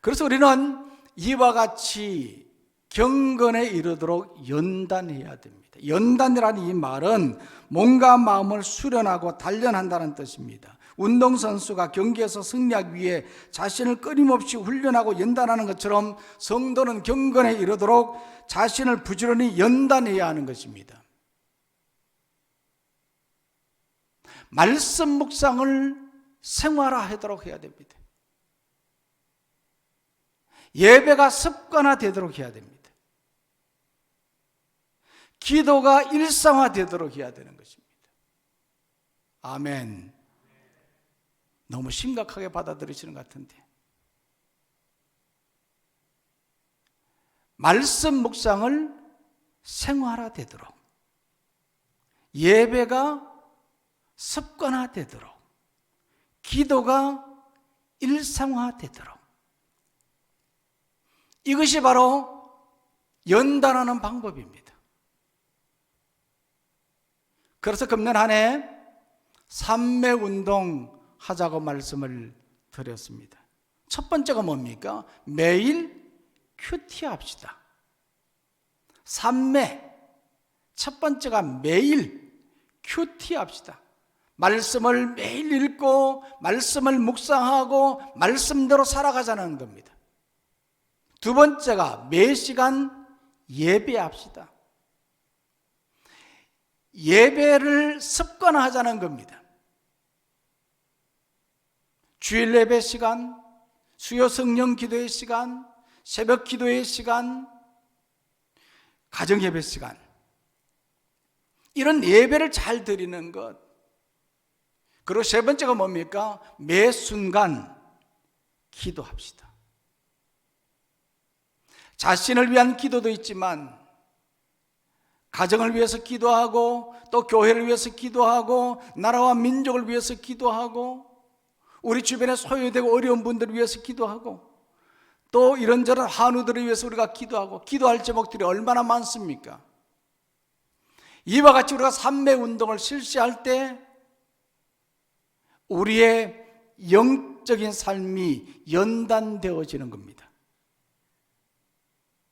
그래서 우리는 이와 같이 경건에 이르도록 연단해야 됩니다. 연단이라는 이 말은 몸과 마음을 수련하고 단련한다는 뜻입니다. 운동선수가 경기에서 승리하기 위해 자신을 끊임없이 훈련하고 연단하는 것처럼 성도는 경건에 이르도록 자신을 부지런히 연단해야 하는 것입니다. 말씀 묵상을 생활화하도록 해야 됩니다. 예배가 습관화되도록 해야 됩니다. 기도가 일상화되도록 해야 되는 것입니다. 아멘. 너무 심각하게 받아들이시는 것 같은데, 말씀 묵상을 생활화되도록, 예배가 습관화되도록, 기도가 일상화되도록, 이것이 바로 연단하는 방법입니다. 그래서 금년 한 해 삼매운동 하자고 말씀을 드렸습니다. 첫 번째가 뭡니까? 매일 큐티합시다. 삼매, 첫 번째가 매일 큐티합시다. 말씀을 매일 읽고 말씀을 묵상하고 말씀대로 살아가자는 겁니다. 두 번째가 매 시간 예배합시다. 예배를 습관화하자는 겁니다. 주일 예배 시간, 수요 성령 기도의 시간, 새벽 기도의 시간, 가정 예배 시간, 이런 예배를 잘 드리는 것. 그리고 세 번째가 뭡니까? 매 순간 기도합시다. 자신을 위한 기도도 있지만 가정을 위해서 기도하고, 또 교회를 위해서 기도하고, 나라와 민족을 위해서 기도하고, 우리 주변에 소외되고 어려운 분들을 위해서 기도하고, 또 이런저런 한우들을 위해서 우리가 기도하고, 기도할 제목들이 얼마나 많습니까? 이와 같이 우리가 삼매운동을 실시할 때 우리의 영적인 삶이 연단되어지는 겁니다.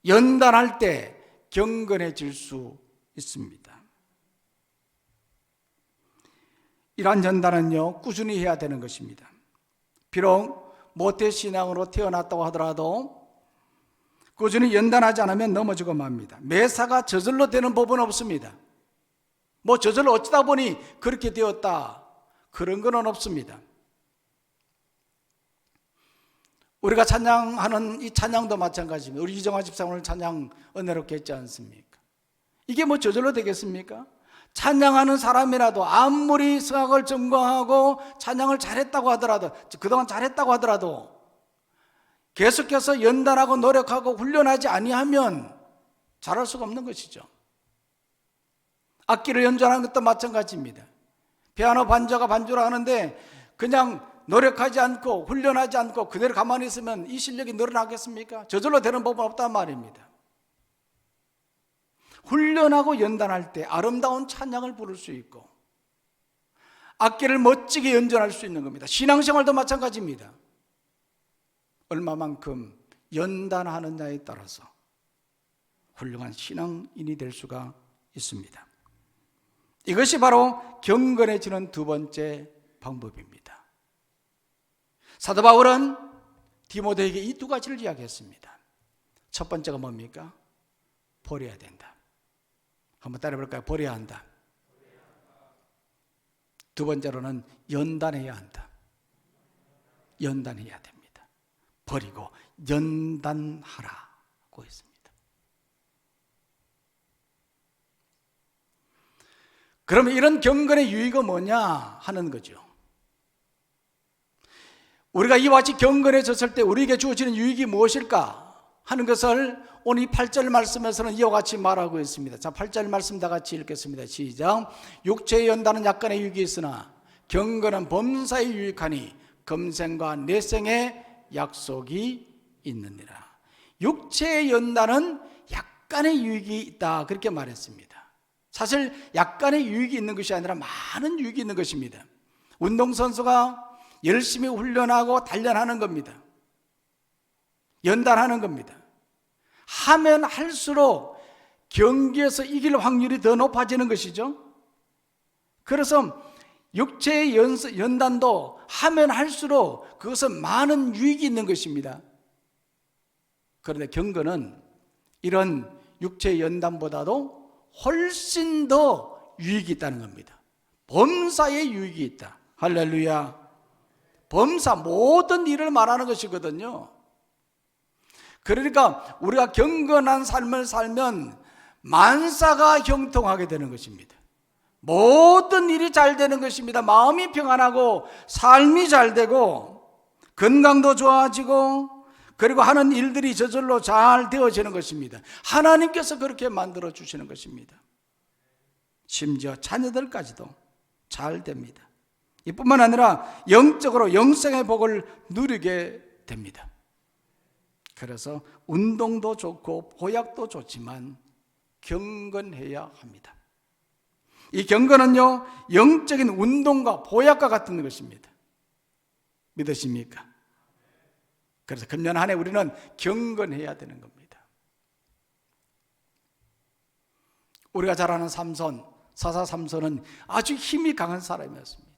연단할 때 경건해질 수 있습니다. 이러한 연단은요, 꾸준히 해야 되는 것입니다. 비록 모태신앙으로 태어났다고 하더라도 꾸준히 연단하지 않으면 넘어지고 맙니다. 매사가 저절로 되는 법은 없습니다. 뭐 저절로 어쩌다 보니 그렇게 되었다, 그런 건 없습니다. 우리가 찬양하는 이 찬양도 마찬가지입니다. 우리 이정화 집사 오늘 찬양 은혜롭게 했지 않습니까? 이게 뭐 저절로 되겠습니까? 찬양하는 사람이라도 아무리 성악을 전공하고 찬양을 잘했다고 하더라도, 그동안 잘했다고 하더라도 계속해서 연단하고 노력하고 훈련하지 아니하면 잘할 수가 없는 것이죠. 악기를 연주하는 것도 마찬가지입니다. 피아노 반주가 반주를 하는데 그냥 노력하지 않고 훈련하지 않고 그대로 가만히 있으면 이 실력이 늘어나겠습니까? 저절로 되는 법은 없단 말입니다. 훈련하고 연단할 때 아름다운 찬양을 부를 수 있고 악기를 멋지게 연주할 수 있는 겁니다. 신앙생활도 마찬가지입니다. 얼마만큼 연단하느냐에 따라서 훌륭한 신앙인이 될 수가 있습니다. 이것이 바로 경건해지는 두 번째 방법입니다. 사도 바울은 디모데에게 이 두 가지를 이야기했습니다. 첫 번째가 뭡니까? 버려야 된다. 한번 따라해볼까요? 버려야 한다. 두 번째로는 연단해야 한다. 연단해야 됩니다. 버리고 연단하라고 했습니다. 그러면 이런 경건의 유의가 뭐냐 하는 거죠. 우리가 이와 같이 경건해졌을 때 우리에게 주어지는 유익이 무엇일까 하는 것을 오늘 이 8절 말씀에서는 이와 같이 말하고 있습니다. 자, 8절 말씀 다 같이 읽겠습니다. 시작. 육체의 연단은 약간의 유익이 있으나 경건은 범사에 유익하니 금생과 내생의 약속이 있느니라. 육체의 연단은 약간의 유익이 있다, 그렇게 말했습니다. 사실 약간의 유익이 있는 것이 아니라 많은 유익이 있는 것입니다. 운동선수가 열심히 훈련하고 단련하는 겁니다. 연단하는 겁니다. 하면 할수록 경기에서 이길 확률이 더 높아지는 것이죠. 그래서 육체의 연단도 하면 할수록 그것은 많은 유익이 있는 것입니다. 그런데 경건은 이런 육체의 연단보다도 훨씬 더 유익이 있다는 겁니다. 범사에 유익이 있다. 할렐루야. 범사, 모든 일을 말하는 것이거든요. 그러니까 우리가 경건한 삶을 살면 만사가 형통하게 되는 것입니다. 모든 일이 잘 되는 것입니다. 마음이 평안하고 삶이 잘 되고 건강도 좋아지고 그리고 하는 일들이 저절로 잘 되어지는 것입니다. 하나님께서 그렇게 만들어 주시는 것입니다. 심지어 자녀들까지도 잘 됩니다. 이뿐만 아니라 영적으로 영생의 복을 누리게 됩니다. 그래서 운동도 좋고 보약도 좋지만 경건해야 합니다. 이 경건은요, 영적인 운동과 보약과 같은 것입니다. 믿으십니까? 그래서 금년 한 해 우리는 경건해야 되는 겁니다. 우리가 잘 아는 삼손, 사사 삼손은 아주 힘이 강한 사람이었습니다.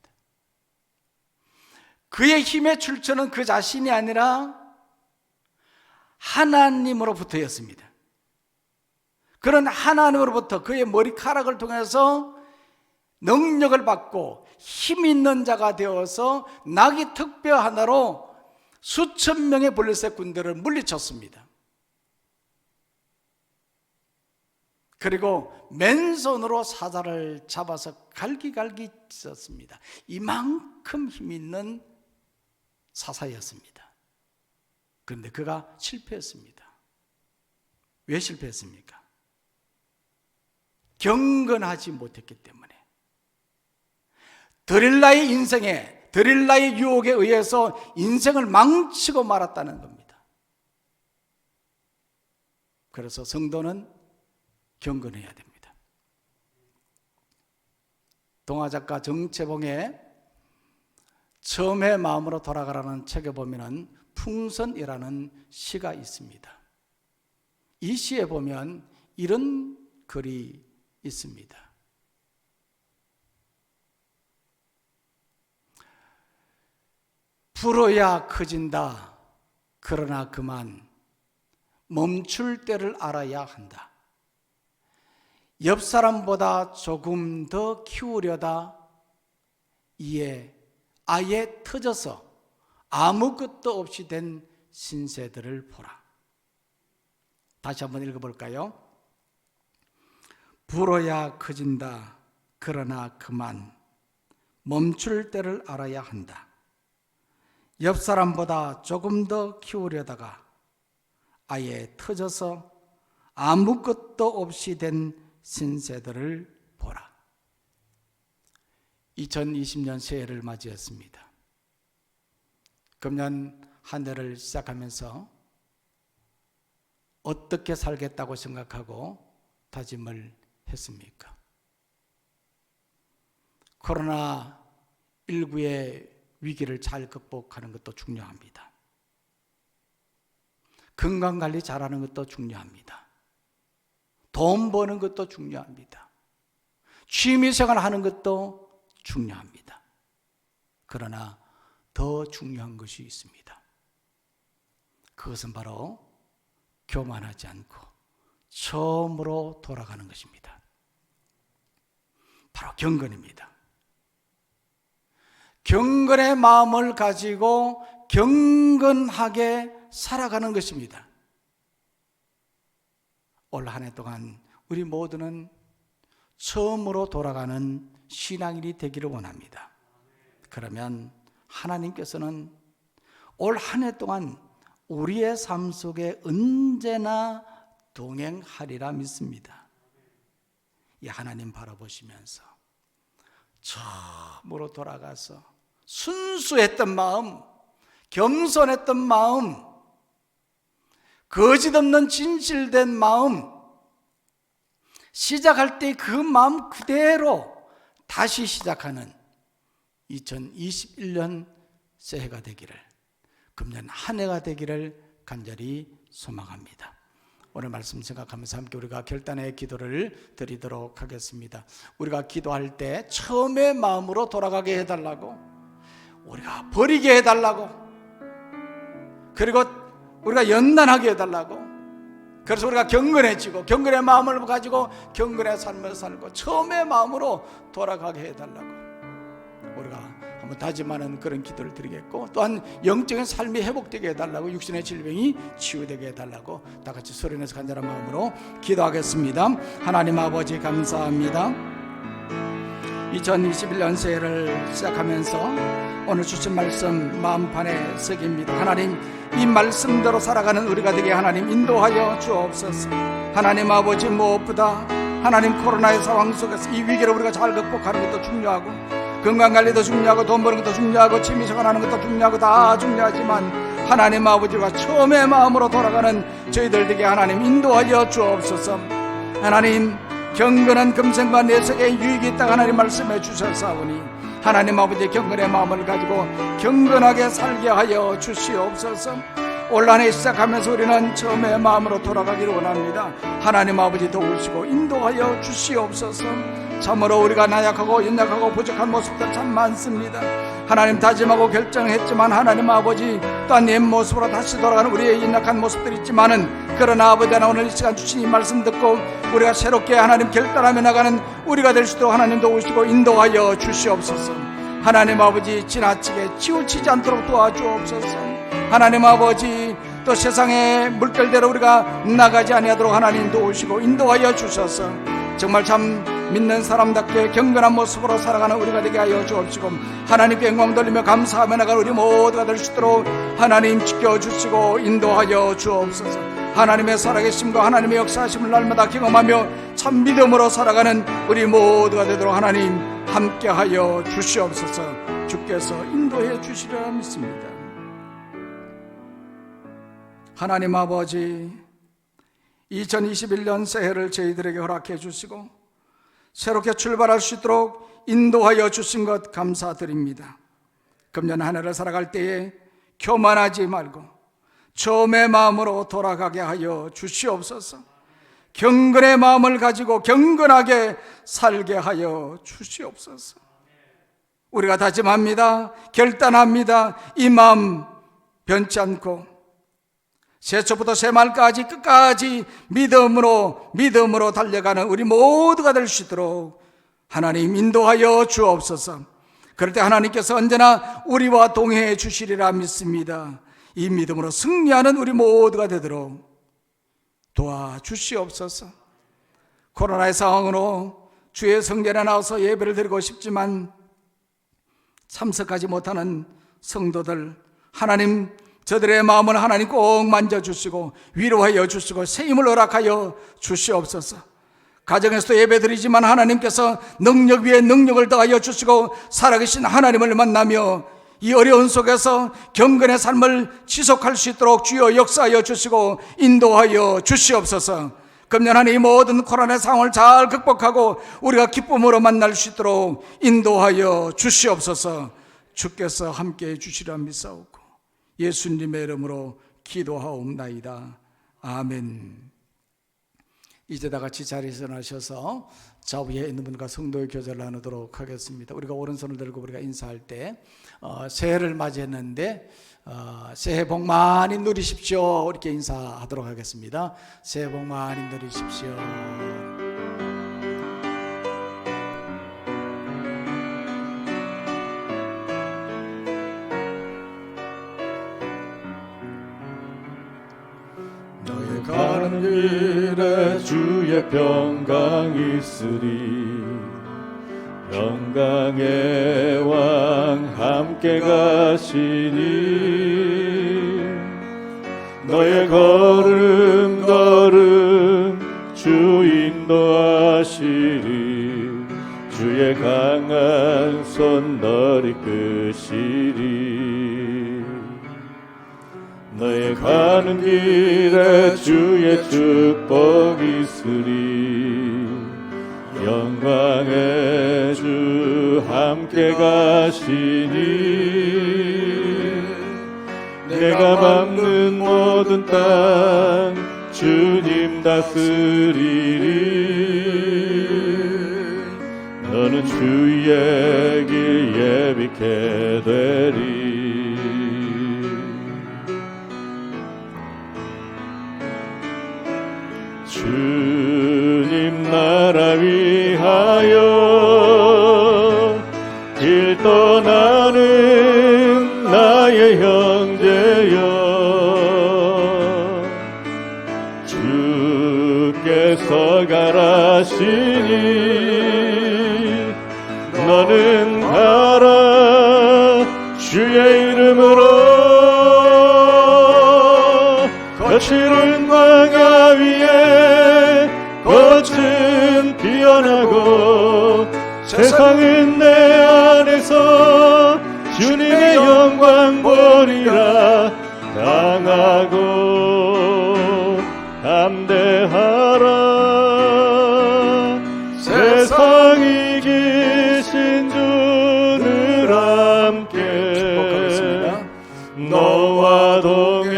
그의 힘의 출처는 그 자신이 아니라 하나님으로부터였습니다. 그런 하나님으로부터 그의 머리카락을 통해서 능력을 받고 힘 있는 자가 되어서 나귀 특뼈 하나로 수천 명의 블레셋 군대를 물리쳤습니다. 그리고 맨손으로 사자를 잡아서 갈기갈기 찢었습니다. 이만큼 힘 있는 사사였습니다. 그런데 그가 실패했습니다. 왜 실패했습니까? 경건하지 못했기 때문에. 드릴라의 인생에, 드릴라의 유혹에 의해서 인생을 망치고 말았다는 겁니다. 그래서 성도는 경건해야 됩니다. 동화작가 정채봉의 처음의 마음으로 돌아가라는 책에 보면 풍선이라는 시가 있습니다. 이 시에 보면 이런 글이 있습니다. 불어야 커진다. 그러나 그만 멈출 때를 알아야 한다. 옆 사람보다 조금 더 키우려다 이에 아예 터져서 아무것도 없이 된 신세들을 보라. 다시 한번 읽어볼까요? 불어야 커진다. 그러나 그만 멈출 때를 알아야 한다. 옆 사람보다 조금 더 키우려다가 아예 터져서 아무것도 없이 된 신세들을 보라. 2020년 새해를 맞이했습니다. 금년 한 해를 시작하면서 어떻게 살겠다고 생각하고 다짐을 했습니까? 코로나19의 위기를 잘 극복하는 것도 중요합니다. 건강관리 잘하는 것도 중요합니다. 돈 버는 것도 중요합니다. 취미생활 하는 것도 중요합니다. 그러나 더 중요한 것이 있습니다. 그것은 바로 교만하지 않고 처음으로 돌아가는 것입니다. 바로 경건입니다. 경건의 마음을 가지고 경건하게 살아가는 것입니다. 올 한 해 동안 우리 모두는 처음으로 돌아가는 신앙일이 되기를 원합니다. 그러면 하나님께서는 올 한 해 동안 우리의 삶 속에 언제나 동행하리라 믿습니다. 이 하나님 바라보시면서 처음으로 돌아가서 순수했던 마음, 겸손했던 마음, 거짓없는 진실된 마음, 시작할 때 그 마음 그대로 다시 시작하는 2021년 새해가 되기를, 금년 한 해가 되기를 간절히 소망합니다. 오늘 말씀 생각하면서 함께 우리가 결단의 기도를 드리도록 하겠습니다. 우리가 기도할 때 처음의 마음으로 돌아가게 해달라고, 우리가 버리게 해달라고, 그리고 우리가 연단하게 해달라고, 그래서 우리가 경건해지고 경건의 마음을 가지고 경건의 삶을 살고 처음의 마음으로 돌아가게 해달라고 우리가 한번 다짐하는 그런 기도를 드리겠고, 또한 영적인 삶이 회복되게 해달라고, 육신의 질병이 치유되게 해달라고 다 같이 소리내서 간절한 마음으로 기도하겠습니다. 하나님 아버지 감사합니다. 2021년 새해를 시작하면서 오늘 주신 말씀 마음판에 새깁니다. 하나님, 이 말씀대로 살아가는 우리가 되게 하나님 인도하여 주옵소서. 하나님 아버지, 무엇보다 하나님 코로나의 상황 속에서 이 위기를 우리가 잘 극복하는 것도 중요하고, 건강관리도 중요하고, 돈 버는 것도 중요하고, 취미생활하는 것도 중요하고, 다 중요하지만 하나님 아버지가 처음의 마음으로 돌아가는 저희들 되게 하나님 인도하여 주옵소서. 하나님, 경건한 금생과 내색의 유익이 있다고 하나님 말씀해 주셨사오니 하나님 아버지 경건의 마음을 가지고 경건하게 살게 하여 주시옵소서. 올 한 해 시작하면서 우리는 처음의 마음으로 돌아가기를 원합니다. 하나님 아버지 도우시고 인도하여 주시옵소서. 참으로 우리가 나약하고 연약하고 부족한 모습들 참 많습니다. 하나님 다짐하고 결정했지만 하나님 아버지 또한 옛 모습으로 다시 돌아가는 우리의 연약한 모습들이 있지만은, 그러나 아버지 하나 오늘 이 시간 주신 이 말씀 듣고 우리가 새롭게 하나님 결단하며 나가는 우리가 될 수 있도록 하나님 도우시고 인도하여 주시옵소서. 하나님 아버지 지나치게 치우치지 않도록 도와주옵소서. 하나님 아버지 또 세상의 물결대로 우리가 나가지 아니하도록 하나님 도우시고 인도하여 주셔서 정말 참 믿는 사람답게 경건한 모습으로 살아가는 우리가 되게 하여 주옵시고, 하나님께 영광 돌리며 감사하며 나가는 우리 모두가 될 수 있도록 하나님 지켜주시고 인도하여 주옵소서. 하나님의 살아계심과 하나님의 역사하심을 날마다 경험하며 참 믿음으로 살아가는 우리 모두가 되도록 하나님 함께하여 주시옵소서. 주께서 인도해 주시리라 믿습니다. 하나님 아버지, 2021년 새해를 저희들에게 허락해 주시고 새롭게 출발할 수 있도록 인도하여 주신 것 감사드립니다. 금년 한 해를 살아갈 때에 교만하지 말고 처음의 마음으로 돌아가게 하여 주시옵소서. 경건의 마음을 가지고 경건하게 살게 하여 주시옵소서. 우리가 다짐합니다. 결단합니다. 이 마음 변치 않고 새초부터 새말까지 끝까지 믿음으로 달려가는 우리 모두가 될 수 있도록 하나님 인도하여 주옵소서. 그럴 때 하나님께서 언제나 우리와 동행해 주시리라 믿습니다. 이 믿음으로 승리하는 우리 모두가 되도록 도와주시옵소서. 코로나의 상황으로 주의 성전에 나와서 예배를 드리고 싶지만 참석하지 못하는 성도들, 하나님 저들의 마음을 하나님 꼭 만져주시고 위로하여 주시고 새 힘을 허락하여 주시옵소서. 가정에서도 예배드리지만 하나님께서 능력 위에 능력을 더하여 주시고 살아계신 하나님을 만나며 이 어려운 속에서 경건의 삶을 지속할 수 있도록 주여 역사하여 주시고 인도하여 주시옵소서. 금년 한 해 이 모든 코로나 상황을 잘 극복하고 우리가 기쁨으로 만날 수 있도록 인도하여 주시옵소서. 주께서 함께해 주시라 믿사오고 예수님의 이름으로 기도하옵나이다. 아멘. 이제 다 같이 자리에서 일어나셔서 좌우에 있는 분과 성도의 교제를 나누도록 하겠습니다. 우리가 오른손을 들고 우리가 인사할 때 새해를 맞이했는데 새해 복 많이 누리십시오 이렇게 인사하도록 하겠습니다. 새해 복 많이 누리십시오. 가는 길에 주의 평강 있으리. 영광의 왕 함께 가시니 너의 걸음 주 인도하시리. 주의 강한 손 너를 이끄시리. 너의 가는 길에 주의 축복 있으리. 영광의 주 함께 가시니 내가 밟는 모든 땅 주님 다스리리. 너는 주의 길 예비케 되리. 주님 나라 위하여 길 떠나는 나의 형제여, 주께서 가라시니 너는 가라. 주의 이름으로 거칠은 광야 위에 꽃은 피어나고 세상은 내 안에서 주님의 영광 보리라. 강하고 담대하라. 세상 이기신 주를 함께 축복하겠습니다. 너와 동행하시며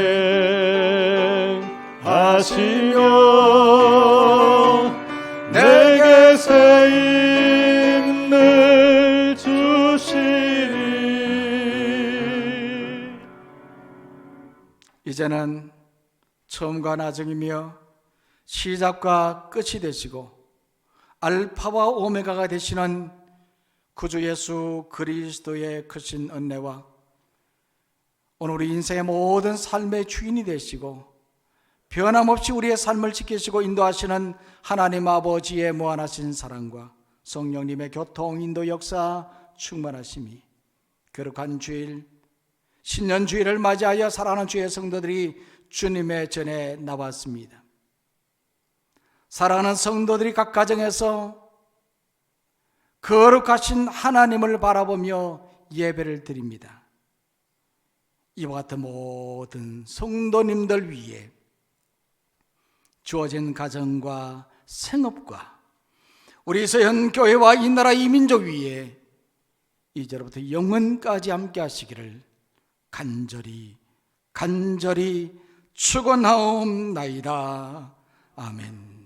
내게 새 힘을 주시리. 이제는 처음과 나중이며 시작과 끝이 되시고 알파와 오메가가 되시는 구주 예수 그리스도의 크신 은혜와 오늘 우리 인생의 모든 삶의 주인이 되시고 변함없이 우리의 삶을 지키시고 인도하시는 하나님 아버지의 무한하신 사랑과 성령님의 교통, 인도, 역사 충만하심이 거룩한 주일, 신년주일을 맞이하여 사랑하는 주의 성도들이 주님의 전에 나왔습니다. 사랑하는 성도들이 각 가정에서 거룩하신 하나님을 바라보며 예배를 드립니다. 이와 같은 모든 성도님들 위해 주어진 가정과 생업과 우리 서현 교회와 이 나라 이 민족 위에 이제로부터 영원까지 함께 하시기를 간절히 축원하옵나이다. 아멘.